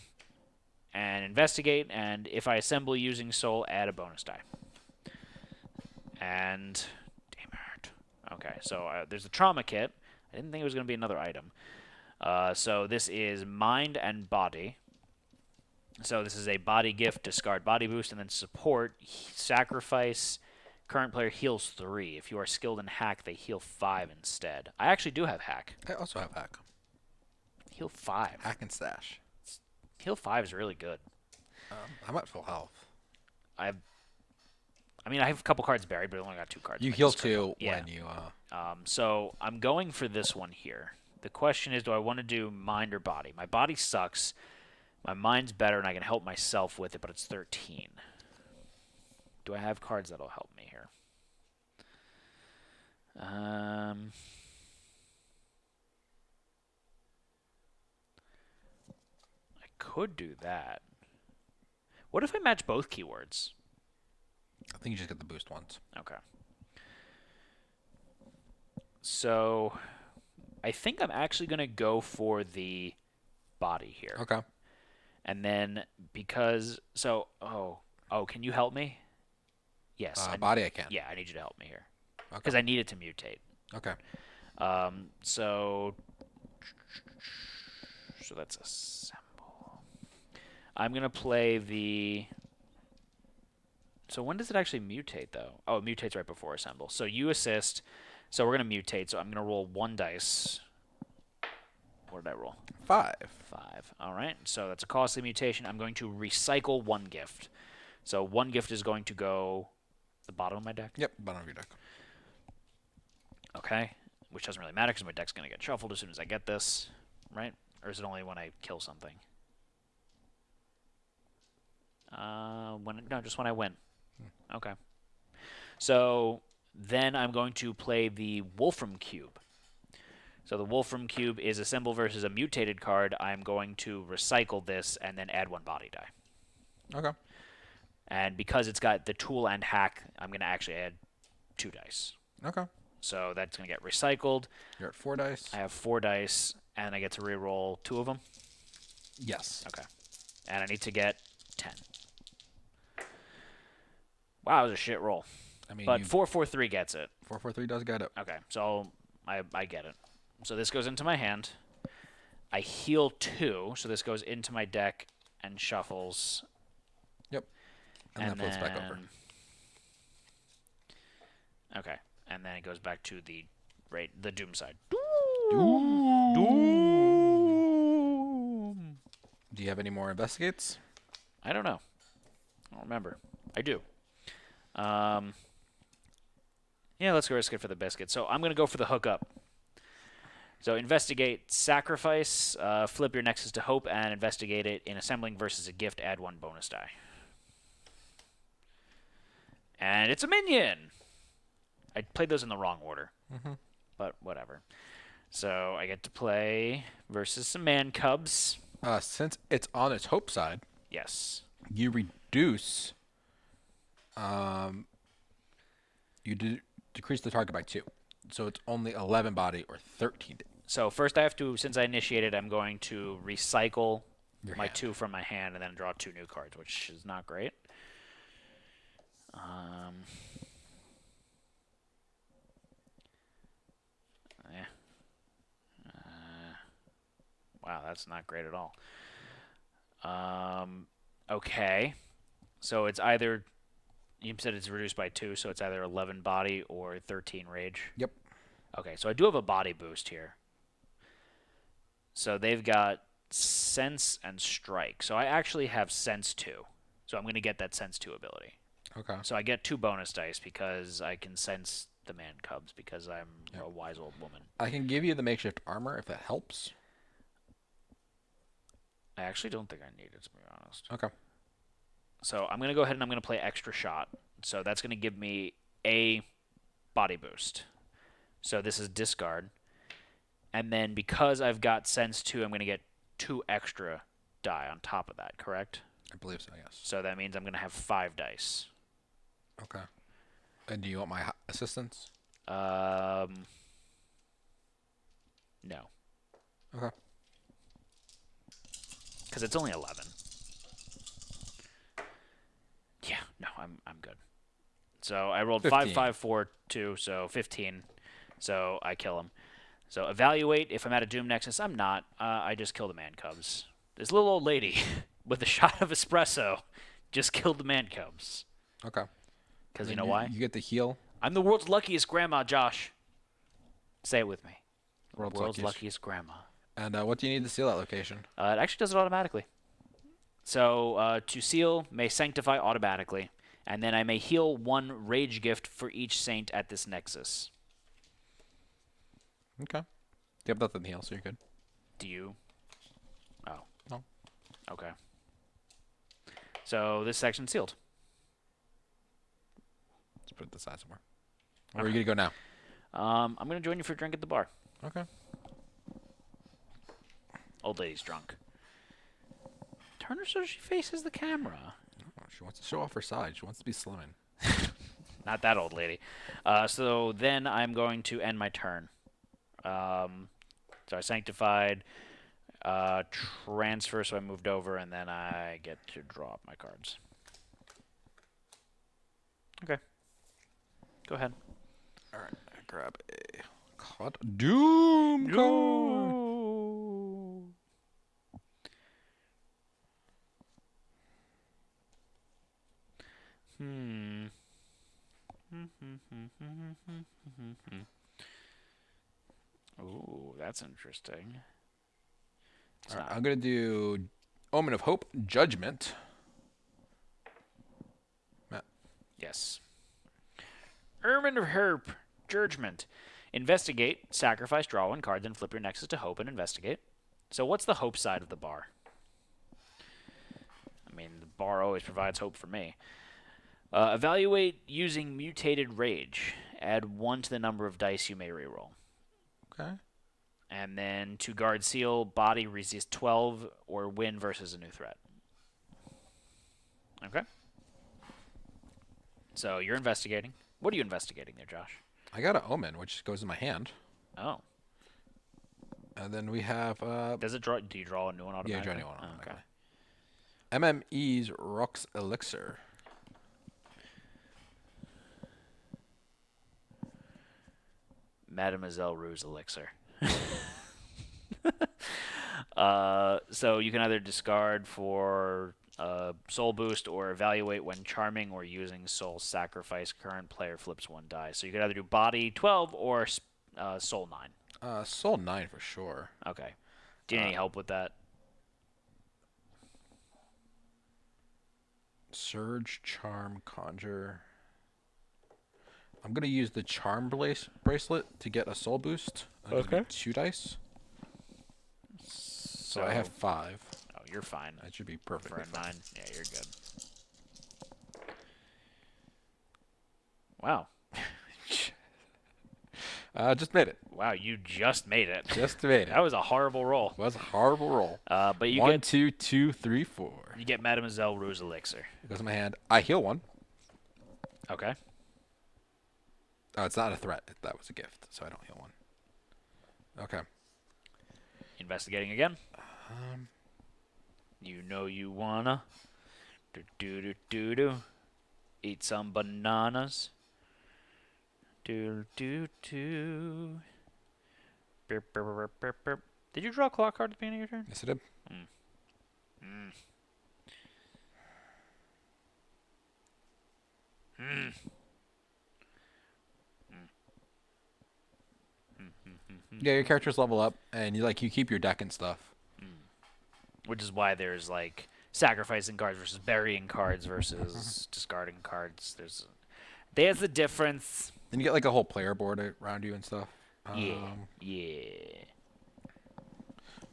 [SPEAKER 1] and investigate, and if I assemble using Soul, add a bonus die. And, damn it. Okay, so there's a trauma kit. I didn't think it was going to be another item. So this is Mind and Body. So this is a body gift, discard body boost, and then support, sacrifice. Current player heals 3. If you are skilled in hack, they heal 5 instead. I actually do have hack.
[SPEAKER 2] I also have hack.
[SPEAKER 1] Heal 5.
[SPEAKER 2] Hack and stash.
[SPEAKER 1] Heal 5 is really good.
[SPEAKER 2] I'm at full health.
[SPEAKER 1] I have a couple cards buried, but I only got 2 cards.
[SPEAKER 2] You
[SPEAKER 1] in my
[SPEAKER 2] heal
[SPEAKER 1] discard
[SPEAKER 2] 2
[SPEAKER 1] pile.
[SPEAKER 2] when you.
[SPEAKER 1] So I'm going for this one here. The question is, do I want to do mind or body? My body sucks. My mind's better, and I can help myself with it, but it's 13. Do I have cards that'll help me here? Um, I could do that. What if I match both keywords?
[SPEAKER 2] I think you just get the boost once.
[SPEAKER 1] Okay. So I think I'm actually going to go for the body here.
[SPEAKER 2] Okay.
[SPEAKER 1] And then can you help me? Yes.
[SPEAKER 2] Body I can.
[SPEAKER 1] Yeah, I need you to help me here.
[SPEAKER 2] Okay.
[SPEAKER 1] Because I need it to mutate.
[SPEAKER 2] Okay.
[SPEAKER 1] So that's a symbol. I'm going to play the... So when does it actually mutate, though? Oh, it mutates right before assemble. So you assist. So we're going to mutate. So I'm going to roll 1 dice. What did I roll?
[SPEAKER 2] 5.
[SPEAKER 1] 5. All right. So that's a costly mutation. I'm going to recycle 1 gift. So 1 gift is going to go the bottom of my deck.
[SPEAKER 2] Yep, bottom of your deck.
[SPEAKER 1] Okay. Which doesn't really matter because my deck's going to get shuffled as soon as I get this. Right? Or is it only when I kill something? Just when I win. Okay. So then I'm going to play the Wolfram Cube. So the Wolfram Cube is a symbol versus a mutated card. I'm going to recycle this and then add 1 body die.
[SPEAKER 2] Okay.
[SPEAKER 1] And because it's got the tool and hack, I'm going to actually add 2 dice.
[SPEAKER 2] Okay.
[SPEAKER 1] So that's going to get recycled.
[SPEAKER 2] You're at 4 dice.
[SPEAKER 1] I have 4 dice, and I get to reroll 2 of them.
[SPEAKER 2] Yes.
[SPEAKER 1] Okay. And I need to get 10. Wow, it was a shit roll.
[SPEAKER 2] I mean,
[SPEAKER 1] But 443 gets it.
[SPEAKER 2] 443 does get it.
[SPEAKER 1] Okay, so I get it. So this goes into my hand. I heal 2, so this goes into my deck and shuffles.
[SPEAKER 2] Yep. And then flips back over.
[SPEAKER 1] Okay, and then it goes back to the Doom side.
[SPEAKER 2] Doom. Do you have any more investigates?
[SPEAKER 1] I don't know. I don't remember. I do. Yeah, let's go risk it for the biscuit. So I'm going to go for the hookup. So investigate, sacrifice, flip your nexus to hope, and investigate it in assembling versus a gift. Add 1 bonus die. And it's a minion. I played those in the wrong order, but whatever. So I get to play versus some man cubs.
[SPEAKER 2] Since it's on its hope side,
[SPEAKER 1] Yes.
[SPEAKER 2] you reduce. Decrease the target by 2, so it's only 11 body or 13.
[SPEAKER 1] So first I have to, since I initiated, I'm going to recycle
[SPEAKER 2] Your
[SPEAKER 1] my
[SPEAKER 2] hand.
[SPEAKER 1] 2 from my hand and then draw 2 new cards, which is not great. Wow, that's not great at all. Okay. So it's either, you said it's reduced by 2, so it's either 11 body or 13 rage.
[SPEAKER 2] Yep.
[SPEAKER 1] Okay, so I do have a body boost here. So they've got Sense and Strike. So I actually have Sense 2. So I'm going to get that Sense 2 ability.
[SPEAKER 2] Okay.
[SPEAKER 1] So I get 2 bonus dice because I can sense the man cubs because I'm a wise old woman.
[SPEAKER 2] I can give you the makeshift armor if that helps.
[SPEAKER 1] I actually don't think I need it, to be honest.
[SPEAKER 2] Okay.
[SPEAKER 1] So I'm going to go ahead and I'm going to play Extra Shot. So that's going to give me a body boost. So this is discard. And then because I've got Sense 2, I'm going to get 2 extra die on top of that, correct?
[SPEAKER 2] I believe so, yes.
[SPEAKER 1] So that means I'm going to have 5 dice.
[SPEAKER 2] Okay. And do you want my assistance?
[SPEAKER 1] No.
[SPEAKER 2] Okay.
[SPEAKER 1] Because it's only 11. Yeah, no, I'm good. So I rolled
[SPEAKER 2] 15.
[SPEAKER 1] 5, 5, 4, 2, so 15. So I kill him. So evaluate if I'm at a Doom Nexus. I'm not. I just kill the man cubs. This little old lady with a shot of espresso just killed the man cubs.
[SPEAKER 2] Okay.
[SPEAKER 1] Because you know why?
[SPEAKER 2] You get the heal.
[SPEAKER 1] I'm the world's luckiest grandma, Josh. Say it with me.
[SPEAKER 2] World's
[SPEAKER 1] World's
[SPEAKER 2] luckiest.
[SPEAKER 1] luckiest grandma.
[SPEAKER 2] And what do you need to seal that location?
[SPEAKER 1] It actually does it automatically. So to seal, may sanctify automatically, and then I may heal 1 rage gift for each saint at this nexus.
[SPEAKER 2] Okay. You have nothing to heal, so you're good.
[SPEAKER 1] Do you? Oh.
[SPEAKER 2] No.
[SPEAKER 1] Okay. So this section's sealed.
[SPEAKER 2] Let's put it aside somewhere. Where are you going to go now?
[SPEAKER 1] I'm gonna join you for a drink at the bar.
[SPEAKER 2] Okay.
[SPEAKER 1] Old lady's drunk. Turn her so she faces the camera.
[SPEAKER 2] Oh, she wants to show off her side. She wants to be slimming.
[SPEAKER 1] Not that old lady. So then I'm going to end my turn. So I sanctified, transfer, so I moved over, and then I get to draw up my cards. Okay. Go ahead.
[SPEAKER 2] All right. I grab a card. Doom card.
[SPEAKER 1] No. Hmm. Ooh, that's interesting. It's
[SPEAKER 2] All right,
[SPEAKER 1] not.
[SPEAKER 2] I'm gonna do Omen of Hope, Judgment. Matt.
[SPEAKER 1] Yes. Ermine of Herp, Judgment. Investigate, sacrifice, draw one card, then flip your nexus to Hope and investigate. So what's the Hope side of the bar? I mean, the bar always provides hope for me. Evaluate using Mutated Rage. Add 1 to the number of dice you may reroll.
[SPEAKER 2] Okay.
[SPEAKER 1] And then to guard seal, body resist 12 or win versus a new threat. Okay. So you're investigating. What are you investigating there, Josh?
[SPEAKER 2] I got an Omen, which goes in my hand.
[SPEAKER 1] Oh.
[SPEAKER 2] And then we have
[SPEAKER 1] Does it draw? Do you draw a new one
[SPEAKER 2] yeah,
[SPEAKER 1] automatically?
[SPEAKER 2] draw a new one
[SPEAKER 1] Oh,
[SPEAKER 2] automatically.
[SPEAKER 1] okay.
[SPEAKER 2] MME's Rock's Elixir.
[SPEAKER 1] Mademoiselle Ruse Elixir. So you can either discard for soul boost or evaluate when charming or using soul sacrifice. Current player flips 1 die. So you could either do body 12 or soul 9.
[SPEAKER 2] Soul 9 for sure.
[SPEAKER 1] Okay. Do you need any help with that?
[SPEAKER 2] Surge, Charm, Conjure. I'm gonna use the Charm bracelet to get a soul boost.
[SPEAKER 1] Okay.
[SPEAKER 2] 2 dice. So I have 5.
[SPEAKER 1] Oh, you're fine.
[SPEAKER 2] That should be
[SPEAKER 1] For
[SPEAKER 2] perfectly
[SPEAKER 1] a
[SPEAKER 2] fine.
[SPEAKER 1] 9. Yeah, you're good. Wow.
[SPEAKER 2] Just made it.
[SPEAKER 1] Wow, you just made it.
[SPEAKER 2] Just made it.
[SPEAKER 1] That was a horrible roll.
[SPEAKER 2] Was a horrible roll.
[SPEAKER 1] But you
[SPEAKER 2] 1,
[SPEAKER 1] get
[SPEAKER 2] 2, 2, 3, 4.
[SPEAKER 1] you get Mademoiselle Ruse Elixir.
[SPEAKER 2] It goes in my hand. I heal 1.
[SPEAKER 1] Okay.
[SPEAKER 2] Oh, it's not a threat. That was a gift, so I don't heal 1. Okay.
[SPEAKER 1] Investigating again. You know you wanna do do do do do eat some bananas. Do do do. Burp, burp, burp, burp, burp. Did you draw a clock card at the beginning of your turn?
[SPEAKER 2] Yes, I did. Yeah, your characters level up, and you keep your deck and stuff.
[SPEAKER 1] Which is why there's like sacrificing cards versus burying cards versus discarding cards. There's a difference.
[SPEAKER 2] Then you get like a whole player board around you and stuff.
[SPEAKER 1] Yeah.
[SPEAKER 2] Um,
[SPEAKER 1] Yeah.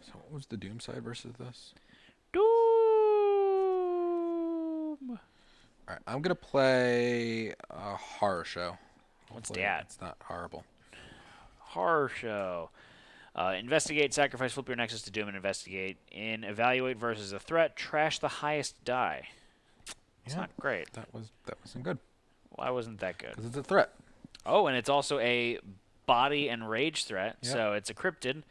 [SPEAKER 2] So what was the Doom side versus this?
[SPEAKER 1] Doom.
[SPEAKER 2] All right, I'm gonna play a horror show.
[SPEAKER 1] What's
[SPEAKER 2] Hopefully
[SPEAKER 1] that?
[SPEAKER 2] It's not horrible.
[SPEAKER 1] Horror show. Investigate, sacrifice, flip your nexus to Doom, and investigate. In evaluate versus a threat, trash the highest die. It's
[SPEAKER 2] Yeah.
[SPEAKER 1] not great.
[SPEAKER 2] That wasn't good
[SPEAKER 1] Why wasn't that good?
[SPEAKER 2] because it's a threat.
[SPEAKER 1] Oh, and it's also a body and rage threat,
[SPEAKER 2] Yep.
[SPEAKER 1] so it's a cryptid.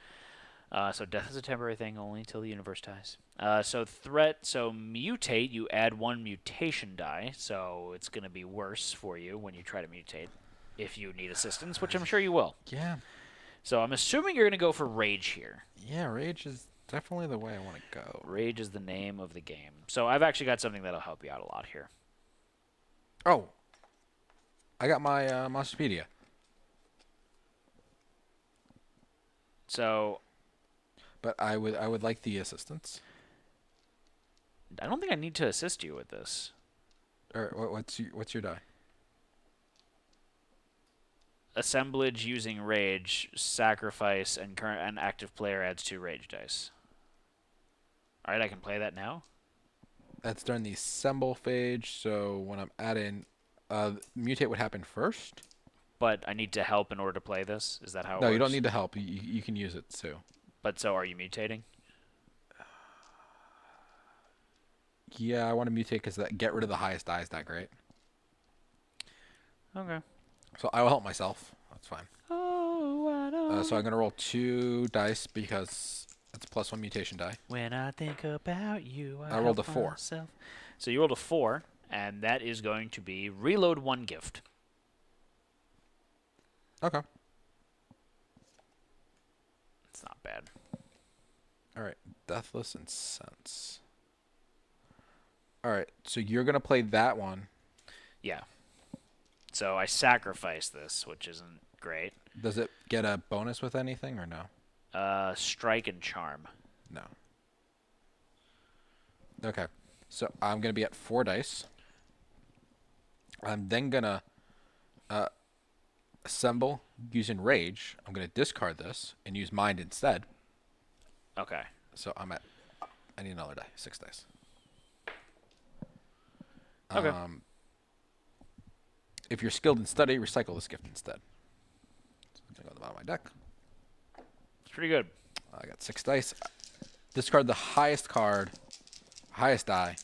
[SPEAKER 1] So death is a temporary thing only until the universe dies. So mutate, you add 1 mutation die, so it's going to be worse for you when you try to mutate if you need assistance, which I'm sure you will.
[SPEAKER 2] Yeah.
[SPEAKER 1] So I'm assuming you're going to go for rage here.
[SPEAKER 2] Yeah, rage is definitely the way I want to go.
[SPEAKER 1] Rage is the name of the game. So I've actually got something that'll help you out a lot here.
[SPEAKER 2] Oh, I got my Monsterpedia.
[SPEAKER 1] So
[SPEAKER 2] But I would like the assistance.
[SPEAKER 1] I don't think I need to assist you with this.
[SPEAKER 2] Or what's your die?
[SPEAKER 1] Assemblage using rage, sacrifice, and current and active player adds 2 rage dice. All right, I can play that now.
[SPEAKER 2] That's during the assemble phase. So when I'm adding, mutate would happen first.
[SPEAKER 1] But I need to help in order to play this. Is that how it
[SPEAKER 2] No,
[SPEAKER 1] works?
[SPEAKER 2] you don't need to help. You can use it too.
[SPEAKER 1] But so are you mutating?
[SPEAKER 2] Yeah, I want to mutate because that get rid of the highest die is not great.
[SPEAKER 1] Okay.
[SPEAKER 2] So I will help myself. That's fine.
[SPEAKER 1] Oh, I know.
[SPEAKER 2] So I'm gonna roll 2 dice because it's +1 mutation die.
[SPEAKER 1] When I think about you,
[SPEAKER 2] I rolled a
[SPEAKER 1] help
[SPEAKER 2] 4.
[SPEAKER 1] myself. So you rolled a 4, and that is going to be reload 1 gift.
[SPEAKER 2] Okay.
[SPEAKER 1] It's not bad.
[SPEAKER 2] All right. Deathless and Sense. All right. So you're gonna play that one.
[SPEAKER 1] Yeah. So I sacrifice this, which isn't great.
[SPEAKER 2] Does it get a bonus with anything or no?
[SPEAKER 1] Strike and charm.
[SPEAKER 2] No. Okay. So I'm gonna be at 4 dice. I'm then gonna assemble using Rage. I'm gonna discard this and use Mind instead.
[SPEAKER 1] Okay.
[SPEAKER 2] So I need another die. 6 dice.
[SPEAKER 1] Okay.
[SPEAKER 2] If you're skilled in study, recycle this gift instead. So I'm gonna go to the bottom of my deck.
[SPEAKER 1] It's pretty good.
[SPEAKER 2] I got 6 dice. Discard the highest card, highest die,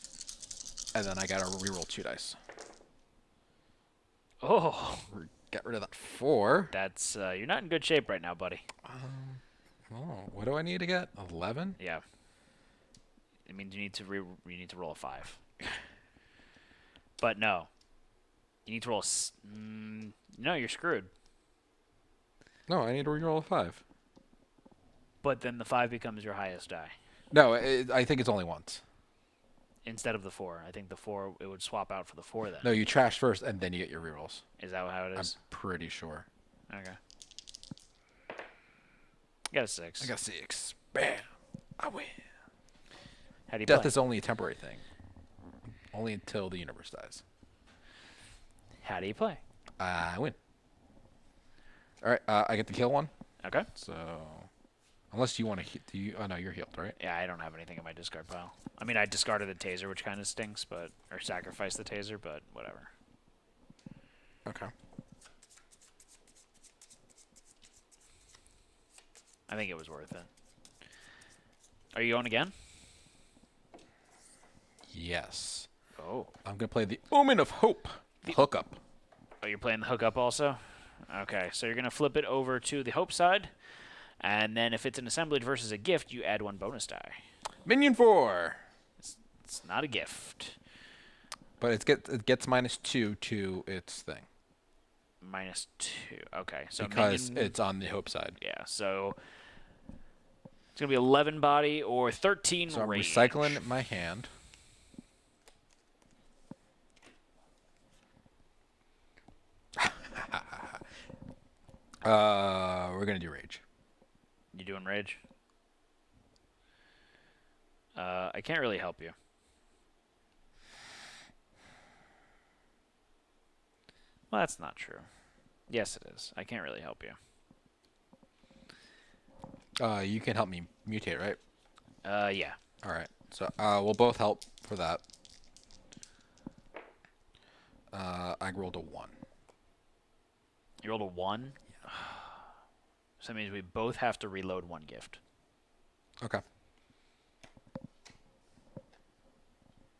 [SPEAKER 2] and then I gotta reroll 2 dice.
[SPEAKER 1] Oh,
[SPEAKER 2] Get rid of that 4.
[SPEAKER 1] that's you're not in good shape right now, buddy.
[SPEAKER 2] Oh, what do I need to get? 11?
[SPEAKER 1] Yeah. It means you need to roll a 5. But no. You need to roll no, you're screwed.
[SPEAKER 2] No, I need to reroll a 5.
[SPEAKER 1] But then the 5 becomes your highest die
[SPEAKER 2] No, I think it's only once.
[SPEAKER 1] instead of the 4. I think the 4 it would swap out for the 4 then.
[SPEAKER 2] No, you trash first and then you get your rerolls.
[SPEAKER 1] Is that how it
[SPEAKER 2] I'm
[SPEAKER 1] is?
[SPEAKER 2] pretty sure.
[SPEAKER 1] Okay. You got a 6.
[SPEAKER 2] I got 6. Bam. I win.
[SPEAKER 1] How do you
[SPEAKER 2] Death
[SPEAKER 1] play?
[SPEAKER 2] is only a temporary thing. Only until the universe dies.
[SPEAKER 1] How do you play?
[SPEAKER 2] I win. All right, I get to kill one.
[SPEAKER 1] Okay.
[SPEAKER 2] So, unless you want to, do you? Oh no, you're healed, right?
[SPEAKER 1] Yeah, I don't have anything in my discard pile. I mean, I discarded the taser, which kind of stinks, or sacrificed the taser, but whatever.
[SPEAKER 2] Okay.
[SPEAKER 1] I think it was worth it. Are you going again?
[SPEAKER 2] Yes.
[SPEAKER 1] Oh.
[SPEAKER 2] I'm gonna play the Omen of Hope. The hookup.
[SPEAKER 1] Oh, you're playing the hookup also? Okay, so you're going to flip it over to the hope side, and then if it's an assemblage versus a gift, you add 1 bonus die.
[SPEAKER 2] Minion 4.
[SPEAKER 1] It's not a gift.
[SPEAKER 2] But it gets -2 to its thing
[SPEAKER 1] -2. Okay, so
[SPEAKER 2] because
[SPEAKER 1] minion,
[SPEAKER 2] it's on the Hope side.
[SPEAKER 1] yeah, so it's going to be 11 body or 13
[SPEAKER 2] So I'm
[SPEAKER 1] range.
[SPEAKER 2] recycling my hand. We're gonna do Rage.
[SPEAKER 1] You doing rage? I can't really help you. Well, that's not true. Yes, it is. I can't really help you.
[SPEAKER 2] You can help me mutate, right?
[SPEAKER 1] Yeah.
[SPEAKER 2] All right. So we'll both help for that. I rolled a 1.
[SPEAKER 1] You rolled a 1? Yeah. So that means we both have to reload 1 gift.
[SPEAKER 2] Okay.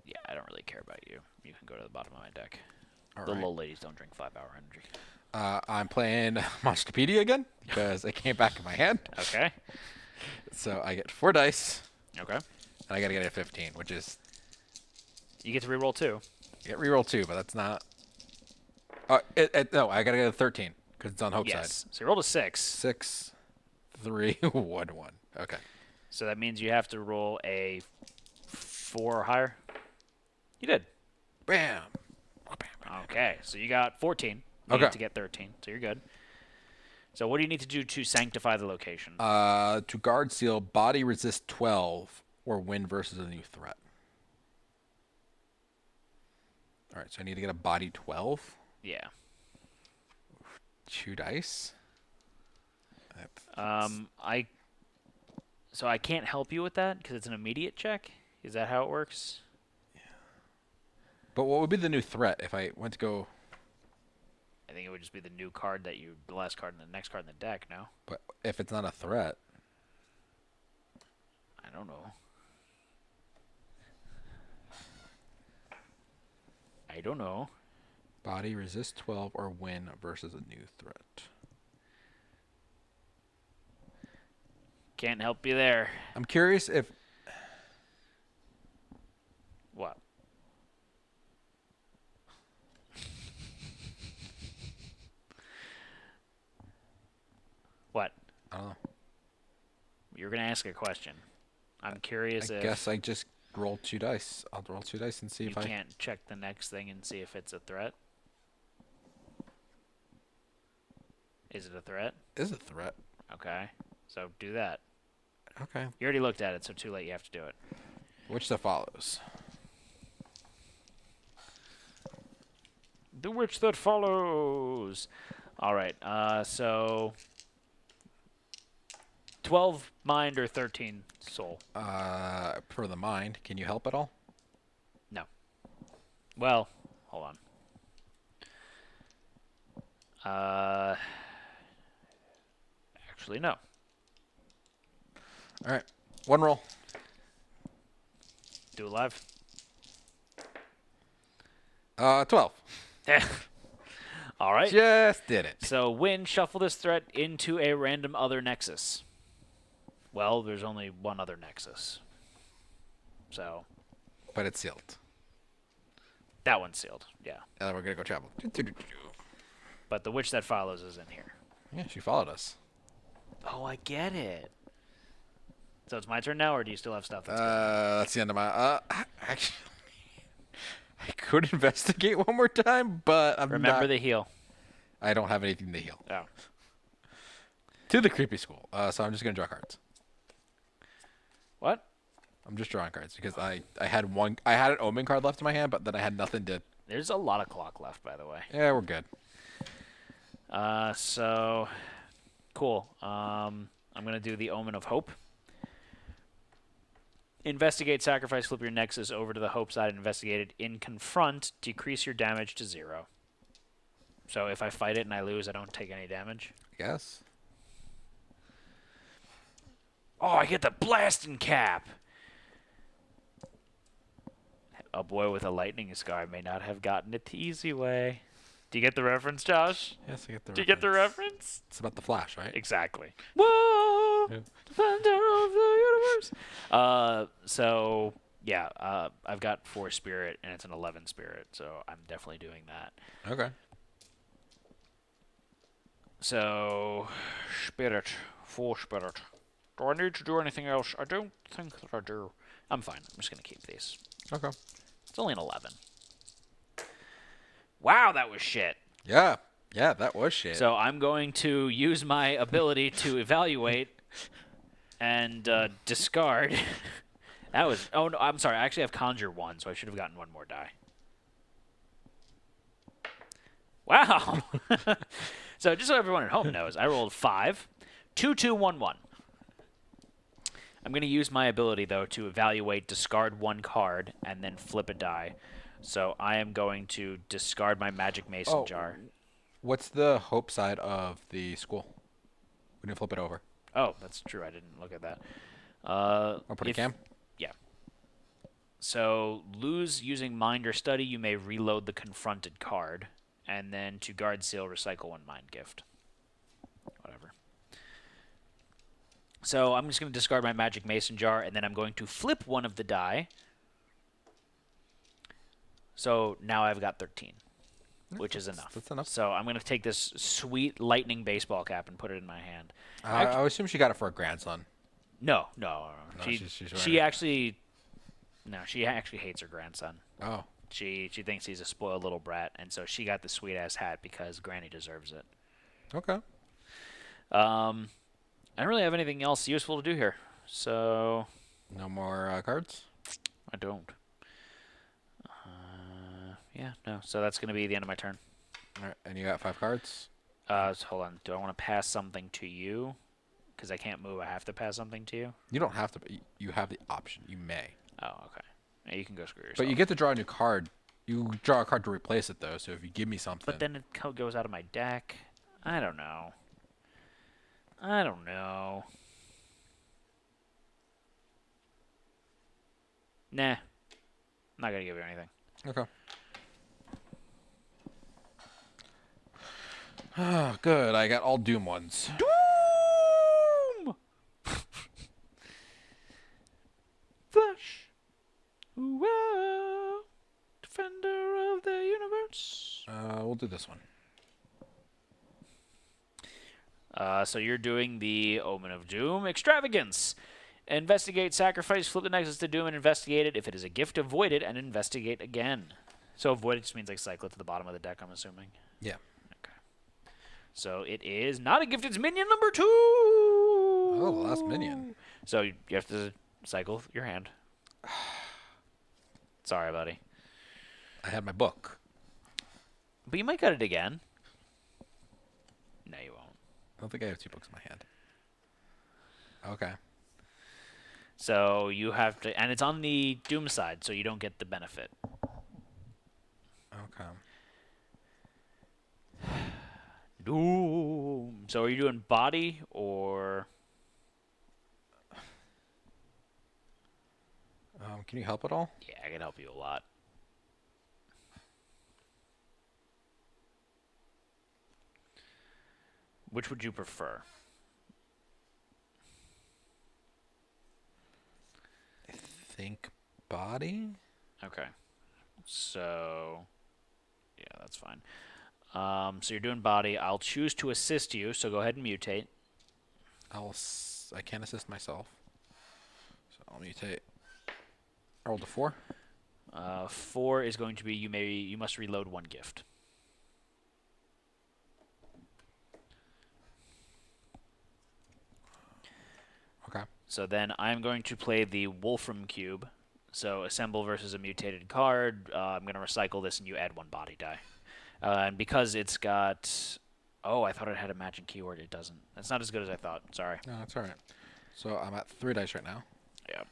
[SPEAKER 1] Yeah, I don't really care about you. You can go to the bottom of my deck.
[SPEAKER 2] All
[SPEAKER 1] The
[SPEAKER 2] right.
[SPEAKER 1] little ladies don't drink 5-hour energy.
[SPEAKER 2] I'm playing Monsterpedia again because it came back in my hand.
[SPEAKER 1] Okay.
[SPEAKER 2] So I get 4 dice,
[SPEAKER 1] Okay.
[SPEAKER 2] and I gotta get a 15, which is
[SPEAKER 1] You get to reroll 2.
[SPEAKER 2] I get reroll 2, but that's not. No, I gotta get a 13 because it's on Hope
[SPEAKER 1] Yes.
[SPEAKER 2] side.
[SPEAKER 1] So you rolled a 6.
[SPEAKER 2] 6, 3, 1, 1. Okay.
[SPEAKER 1] So that means you have to roll a 4 or higher. You did.
[SPEAKER 2] Bam.
[SPEAKER 1] Okay. So you got 14. You
[SPEAKER 2] Okay.
[SPEAKER 1] need to get 13. So you're good. So what do you need to do to sanctify the location?
[SPEAKER 2] To guard seal, body resist 12 or win versus a new threat. All right, so I need to get a body 12.
[SPEAKER 1] Yeah.
[SPEAKER 2] 2 dice.
[SPEAKER 1] So I can't help you with that because it's an immediate check. Is that how it works?
[SPEAKER 2] But what would be the new threat if I went to go?
[SPEAKER 1] I think it would just be the new card the last card and the next card in the deck, no?
[SPEAKER 2] But if it's not a threat,
[SPEAKER 1] I don't know. I don't know.
[SPEAKER 2] body resist 12 or win versus a new threat.
[SPEAKER 1] Can't help you there.
[SPEAKER 2] I'm curious if
[SPEAKER 1] What? What?
[SPEAKER 2] I don't know.
[SPEAKER 1] You're going to ask a question. I'm curious
[SPEAKER 2] I
[SPEAKER 1] if
[SPEAKER 2] guess I just roll 2 dice. I'll roll 2 dice and see
[SPEAKER 1] you
[SPEAKER 2] if I
[SPEAKER 1] can't check the next thing and see if it's a threat. Is it a threat?
[SPEAKER 2] is a threat.
[SPEAKER 1] Okay. So do that.
[SPEAKER 2] Okay.
[SPEAKER 1] You already looked at it, so too late. You have to do it.
[SPEAKER 2] Which that follows?
[SPEAKER 1] The witch that follows. All right. So 12 mind or 13 soul.
[SPEAKER 2] For the mind, can you help at all?
[SPEAKER 1] No. Well, hold on. Actually, no.
[SPEAKER 2] All right. One roll.
[SPEAKER 1] Do it live.
[SPEAKER 2] 12.
[SPEAKER 1] All right.
[SPEAKER 2] Just did it.
[SPEAKER 1] So win, shuffle this threat into a random other nexus. Well, there's only one other nexus. So
[SPEAKER 2] But it's sealed.
[SPEAKER 1] that one's sealed, yeah.
[SPEAKER 2] And then we're going to go travel.
[SPEAKER 1] But the witch that follows is in here.
[SPEAKER 2] Yeah, she followed us.
[SPEAKER 1] Oh, I get it. So it's my turn now, or do you still have stuff that's
[SPEAKER 2] That's the end of my... actually, I could investigate one more time, but I'm
[SPEAKER 1] Remember
[SPEAKER 2] not...
[SPEAKER 1] the heal.
[SPEAKER 2] I don't have anything to heal.
[SPEAKER 1] Oh.
[SPEAKER 2] To the creepy school. So I'm just going to draw cards.
[SPEAKER 1] What?
[SPEAKER 2] I'm just drawing cards because I had an omen card left in my hand, but then I had nothing to...
[SPEAKER 1] There's a lot of clock left, by the way.
[SPEAKER 2] Yeah, we're good.
[SPEAKER 1] So, cool. I'm going to do the Omen of Hope. Investigate, sacrifice, flip your nexus over to the hope side, investigate it. In confront, decrease your damage to 0. So if I fight it and I lose, I don't take any damage.
[SPEAKER 2] I guess.
[SPEAKER 1] Oh, I get the blasting cap! A boy with a lightning scar may not have gotten it the easy way. Do you get the reference, Josh?
[SPEAKER 2] Yes, I get the
[SPEAKER 1] Do you get the reference?
[SPEAKER 2] It's about the Flash, right?
[SPEAKER 1] Exactly. Whoa!
[SPEAKER 2] Yeah.
[SPEAKER 1] Defender of the universe! So, yeah, I've got 4 spirit, and it's an 11 spirit, so I'm definitely doing that.
[SPEAKER 2] Okay.
[SPEAKER 1] So, spirit, 4 spirit. Do I need to do anything else? I don't think that I do. I'm fine. I'm just going to keep these.
[SPEAKER 2] Okay.
[SPEAKER 1] It's only an 11. Wow, that was shit.
[SPEAKER 2] Yeah. Yeah, that was shit.
[SPEAKER 1] So I'm going to use my ability to evaluate and discard. That was... Oh, no, I'm sorry. I actually have Conjure 1, so I should have gotten 1 more die. Wow. So just so everyone at home knows, I rolled 5, 2, 2, 1, 1. I'm going to use my ability, though, to evaluate, discard 1 card, and then flip a die. So I am going to discard my Magic Mason jar.
[SPEAKER 2] What's the hope side of the school? We didn't flip it over.
[SPEAKER 1] Oh, that's true. I didn't look at that.
[SPEAKER 2] I'll put a cam.
[SPEAKER 1] Yeah. So lose using mind or study, you may reload the confronted card. And then to guard seal, recycle 1 mind gift. Whatever. So I'm just going to discard my Magic Mason jar, and then I'm going to flip 1 of the die. So now I've got 13, which is enough.
[SPEAKER 2] That's enough.
[SPEAKER 1] So I'm going to take this sweet lightning baseball cap and put it in my hand.
[SPEAKER 2] I assume she got it for her grandson.
[SPEAKER 1] No.
[SPEAKER 2] No,
[SPEAKER 1] She
[SPEAKER 2] she's
[SPEAKER 1] actually hates her grandson.
[SPEAKER 2] Oh.
[SPEAKER 1] She thinks he's a spoiled little brat, and so she got the sweet ass hat because Granny deserves it.
[SPEAKER 2] Okay.
[SPEAKER 1] I don't really have anything else useful to do here, so
[SPEAKER 2] No more cards?
[SPEAKER 1] I don't. Yeah, no. So that's going to be the end of my turn.
[SPEAKER 2] All right. And you got 5 cards?
[SPEAKER 1] So hold on. Do I want to pass something to you? Because I can't move. I have to pass something to you?
[SPEAKER 2] You don't have to, but you have the option. You may.
[SPEAKER 1] Oh, okay. Yeah, you can go screw yourself.
[SPEAKER 2] But you get to draw a new card. You draw a card to replace it though. So if you give me something,
[SPEAKER 1] But then it goes out of my deck. I don't know. I don't know. Nah. I'm not going to give you anything.
[SPEAKER 2] okay. Good. I got all Doom ones.
[SPEAKER 1] Doom! Flash. Ooh, defender of the universe.
[SPEAKER 2] We'll do this one.
[SPEAKER 1] So you're doing the Omen of Doom Extravagance. Investigate, sacrifice, flip the Nexus to Doom, and investigate it. If it is a gift, avoid it, and investigate again. So avoid it just means like cycle it to the bottom of the deck, I'm assuming.
[SPEAKER 2] Yeah.
[SPEAKER 1] Okay. So it is not a gift, it's minion number 2!
[SPEAKER 2] Oh, the last minion.
[SPEAKER 1] So you have to cycle your hand. Sorry, buddy.
[SPEAKER 2] I had my book.
[SPEAKER 1] But you might get it again. No, you won't.
[SPEAKER 2] I don't think I have 2 books in my hand. Okay.
[SPEAKER 1] So you have to, and it's on the Doom side, so you don't get the benefit.
[SPEAKER 2] Okay.
[SPEAKER 1] Doom. So are you doing body or?
[SPEAKER 2] Can you help at all?
[SPEAKER 1] Yeah, I can help you a lot. Which would you prefer?
[SPEAKER 2] I think body.
[SPEAKER 1] Okay. So, yeah, that's fine. So you're doing body. I'll choose to assist you, so go ahead and mutate.
[SPEAKER 2] I can't assist myself. So I'll mutate. I rolled a 4.
[SPEAKER 1] 4 is going to be you must reload 1 gift.
[SPEAKER 2] Okay.
[SPEAKER 1] So then I'm going to play the Wolfram Cube. So assemble versus a mutated card. I'm going to recycle this and you add 1 body die. And because it's got... Oh, I thought it had a matching keyword. It doesn't. That's not as good as I thought. Sorry.
[SPEAKER 2] No, that's all right. So I'm at 3 dice right now.
[SPEAKER 1] Yeah.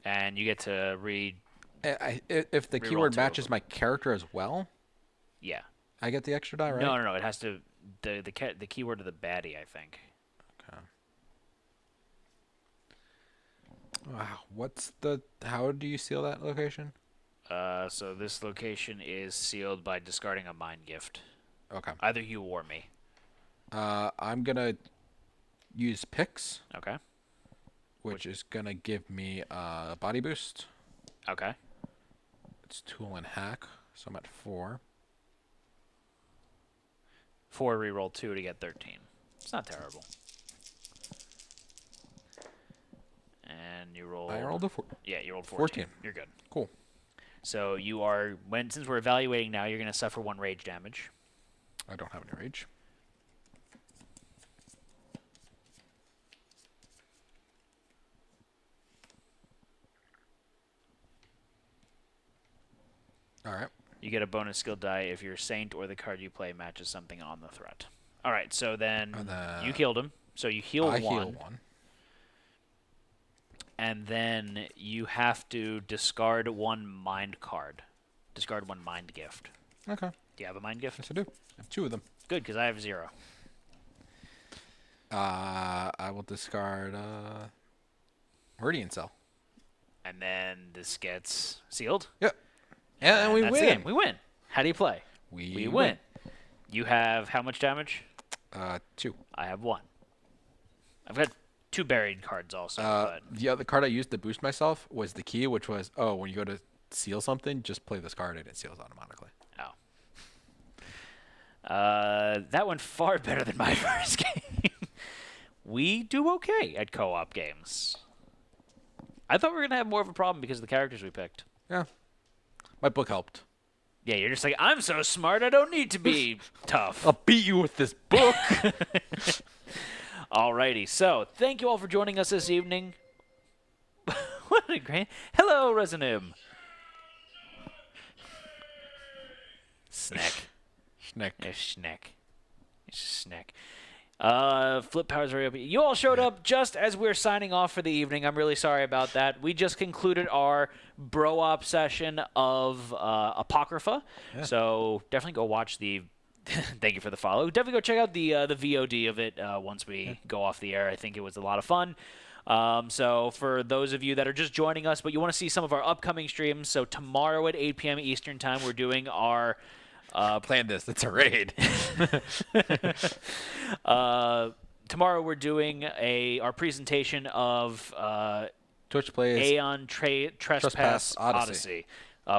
[SPEAKER 1] And you get to read...
[SPEAKER 2] If the
[SPEAKER 1] Reroll
[SPEAKER 2] keyword
[SPEAKER 1] 2 of
[SPEAKER 2] matches
[SPEAKER 1] them.
[SPEAKER 2] my character as well,
[SPEAKER 1] Yeah.
[SPEAKER 2] I get the extra die, right?
[SPEAKER 1] No. It has to... The keyword of the baddie, I think.
[SPEAKER 2] Okay. Wow. How do you seal that location?
[SPEAKER 1] So this location is sealed by discarding a mind gift.
[SPEAKER 2] Okay.
[SPEAKER 1] Either you or me.
[SPEAKER 2] I'm gonna use picks,
[SPEAKER 1] Okay.
[SPEAKER 2] which is gonna give me a body boost.
[SPEAKER 1] Okay.
[SPEAKER 2] It's tool and hack, so I'm at 4.
[SPEAKER 1] 4 reroll 2 to get 13. It's not terrible. And you roll...
[SPEAKER 2] I rolled a 4.
[SPEAKER 1] Yeah, you rolled
[SPEAKER 2] 14.
[SPEAKER 1] You're good.
[SPEAKER 2] Cool.
[SPEAKER 1] So you are... Since we're evaluating now, you're going to suffer 1 rage damage.
[SPEAKER 2] I don't have any rage. All right.
[SPEAKER 1] You get a bonus skill die if your saint or the card you play matches something on the threat. All right, so then you killed him. So you heal 1.
[SPEAKER 2] I heal 1.
[SPEAKER 1] And then you have to discard 1 mind card. Discard 1 mind gift.
[SPEAKER 2] Okay.
[SPEAKER 1] Do you have a mind gift?
[SPEAKER 2] Yes, I do. I have 2 of them.
[SPEAKER 1] Good, because I have 0.
[SPEAKER 2] I will discard Meridian Cell.
[SPEAKER 1] And then this gets sealed.
[SPEAKER 2] Yep. And we
[SPEAKER 1] that's the
[SPEAKER 2] win.
[SPEAKER 1] game. We win. How do you play?
[SPEAKER 2] We
[SPEAKER 1] win. You have how much damage?
[SPEAKER 2] 2.
[SPEAKER 1] I have 1. I've got 2 buried cards also. But
[SPEAKER 2] The other card I used to boost myself was the key, which was, when you go to seal something, just play this card and it seals automatically.
[SPEAKER 1] That went far better than my first game. We do okay at co-op games. I thought we were going to have more of a problem because of the characters we picked.
[SPEAKER 2] Yeah. My book helped.
[SPEAKER 1] Yeah, you're just like, I'm so smart, I don't need to be tough.
[SPEAKER 2] I'll beat you with this book.
[SPEAKER 1] Alrighty, so thank you all for joining us this evening. What a great... Hello, Resonim. Snack.
[SPEAKER 2] Schneck.
[SPEAKER 1] It's snack. It's a snack. Flip powers very open. You all showed up just as we're signing off for the evening. I'm really sorry about that. We just concluded our bro op session of Apocrypha.
[SPEAKER 2] Yeah.
[SPEAKER 1] So definitely go watch the. Thank you for the follow. Definitely go check out the VOD of it once we go off the air. I think it was a lot of fun. So for those of you that are just joining us, but you want to see some of our upcoming streams, so tomorrow at 8 p.m. Eastern Time, we're doing our
[SPEAKER 2] Plan this. It's a raid.
[SPEAKER 1] tomorrow we're doing our presentation of
[SPEAKER 2] Twitch plays
[SPEAKER 1] Aeon Trespass Odyssey,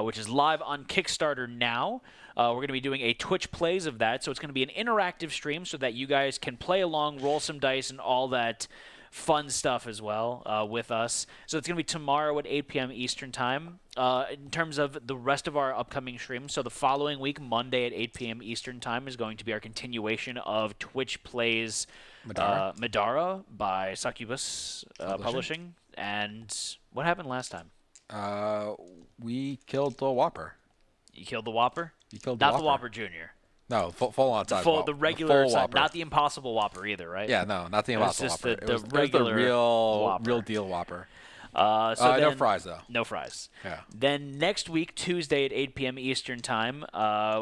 [SPEAKER 1] which is live on Kickstarter now. We're going to be doing a Twitch plays of that, so it's going to be an interactive stream so that you guys can play along, roll some dice, and all that fun stuff as well with us. So it's going to be tomorrow at 8 p.m. Eastern Time. In terms of the rest of our upcoming streams, so the following week, Monday at 8 p.m. Eastern Time, is going to be our continuation of Twitch Plays Madara by Succubus Publishing. And what happened last time?
[SPEAKER 2] We killed the Whopper.
[SPEAKER 1] You killed the Whopper?
[SPEAKER 2] You killed
[SPEAKER 1] Not
[SPEAKER 2] the
[SPEAKER 1] the Whopper Jr.
[SPEAKER 2] No, full on size.
[SPEAKER 1] The regular,
[SPEAKER 2] full Whopper.
[SPEAKER 1] not the Impossible Whopper either, right?
[SPEAKER 2] Yeah, no, not the Impossible
[SPEAKER 1] just
[SPEAKER 2] Whopper.
[SPEAKER 1] the
[SPEAKER 2] It was
[SPEAKER 1] regular
[SPEAKER 2] the real
[SPEAKER 1] Whopper.
[SPEAKER 2] deal Whopper.
[SPEAKER 1] So
[SPEAKER 2] no
[SPEAKER 1] then-
[SPEAKER 2] fries though.
[SPEAKER 1] No fries.
[SPEAKER 2] Yeah.
[SPEAKER 1] Then next week, Tuesday at 8 p.m. Eastern Time,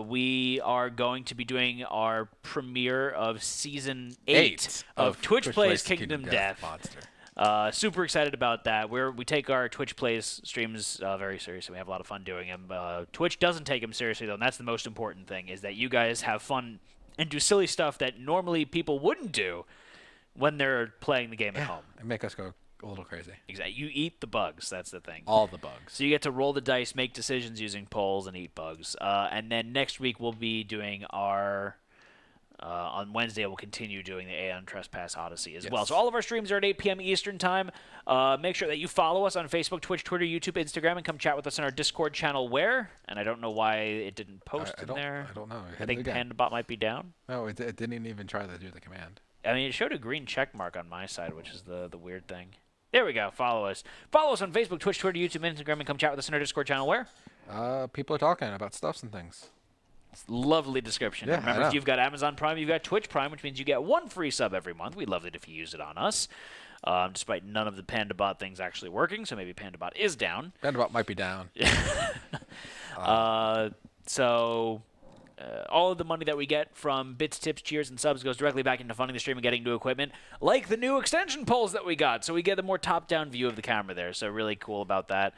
[SPEAKER 1] we are going to be doing our premiere of Season 8 of Twitch Plays Kingdom Death.
[SPEAKER 2] Monster.
[SPEAKER 1] Super excited about that. We take our Twitch Plays streams very seriously. We have a lot of fun doing them. Twitch doesn't take them seriously, though, and that's the most important thing, is that you guys have fun and do silly stuff that normally people wouldn't do when they're playing the game at home.
[SPEAKER 2] And make us go a little crazy.
[SPEAKER 1] Exactly. You eat the bugs. That's the thing.
[SPEAKER 2] All the bugs.
[SPEAKER 1] So you get to roll the dice, make decisions using polls, and eat bugs. And then next week we'll be doing our... on Wednesday, we'll continue doing the Aeon Trespass Odyssey as well. So all of our streams are at 8 p.m. Eastern Time. Make sure that you follow us on Facebook, Twitch, Twitter, YouTube, Instagram, and come chat with us in our Discord channel where, and I don't know why it didn't post in there.
[SPEAKER 2] I don't know.
[SPEAKER 1] I think PandaBot might be down.
[SPEAKER 2] No, it didn't even try to do the command.
[SPEAKER 1] I mean, it showed a green check mark on my side, which is the weird thing. There we go. Follow us. Follow us on Facebook, Twitch, Twitter, YouTube, Instagram, and come chat with us in our Discord channel where?
[SPEAKER 2] People are talking about stuffs and things.
[SPEAKER 1] Lovely description.
[SPEAKER 2] Yeah,
[SPEAKER 1] Remember, if you've got Amazon Prime, you've got Twitch Prime, which means you get one free sub every month. We'd love it if you use it on us, despite none of the PandaBot things actually working, so maybe PandaBot is down.
[SPEAKER 2] PandaBot might be down.
[SPEAKER 1] All of the money that we get from bits, tips, cheers, and subs goes directly back into funding the stream and getting new equipment, like the new extension poles that we got. So we get a more top-down view of the camera there, so really cool about that.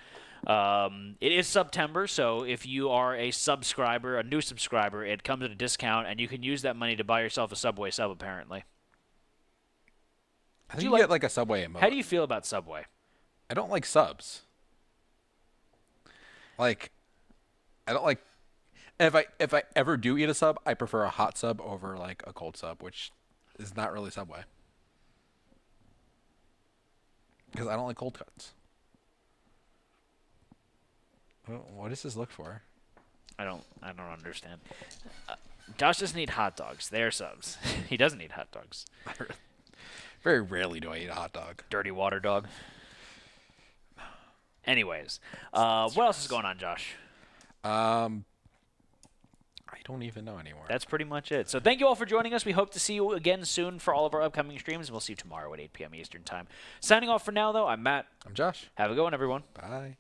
[SPEAKER 1] It is September, so if you are a subscriber, a new subscriber, it comes at a discount, and you can use that money to buy yourself a Subway sub, apparently.
[SPEAKER 2] I think you get like a Subway emote.
[SPEAKER 1] How do you feel about Subway?
[SPEAKER 2] I don't like subs. Like, I don't like... If I ever do eat a sub, I prefer a hot sub over like a cold sub, which is not really Subway. Because I don't like cold cuts. What does this look for?
[SPEAKER 1] I don't understand. Josh doesn't eat hot dogs. They're subs. He doesn't eat hot dogs.
[SPEAKER 2] Very rarely do I eat a hot dog.
[SPEAKER 1] Dirty water dog. Anyways, what else is going on, Josh?
[SPEAKER 2] I don't even know anymore.
[SPEAKER 1] That's pretty much it. So thank you all for joining us. We hope to see you again soon for all of our upcoming streams. We'll see you tomorrow at 8 p.m. Eastern Time. Signing off for now, though, I'm Matt.
[SPEAKER 2] I'm Josh.
[SPEAKER 1] Have a good one, everyone.
[SPEAKER 2] Bye.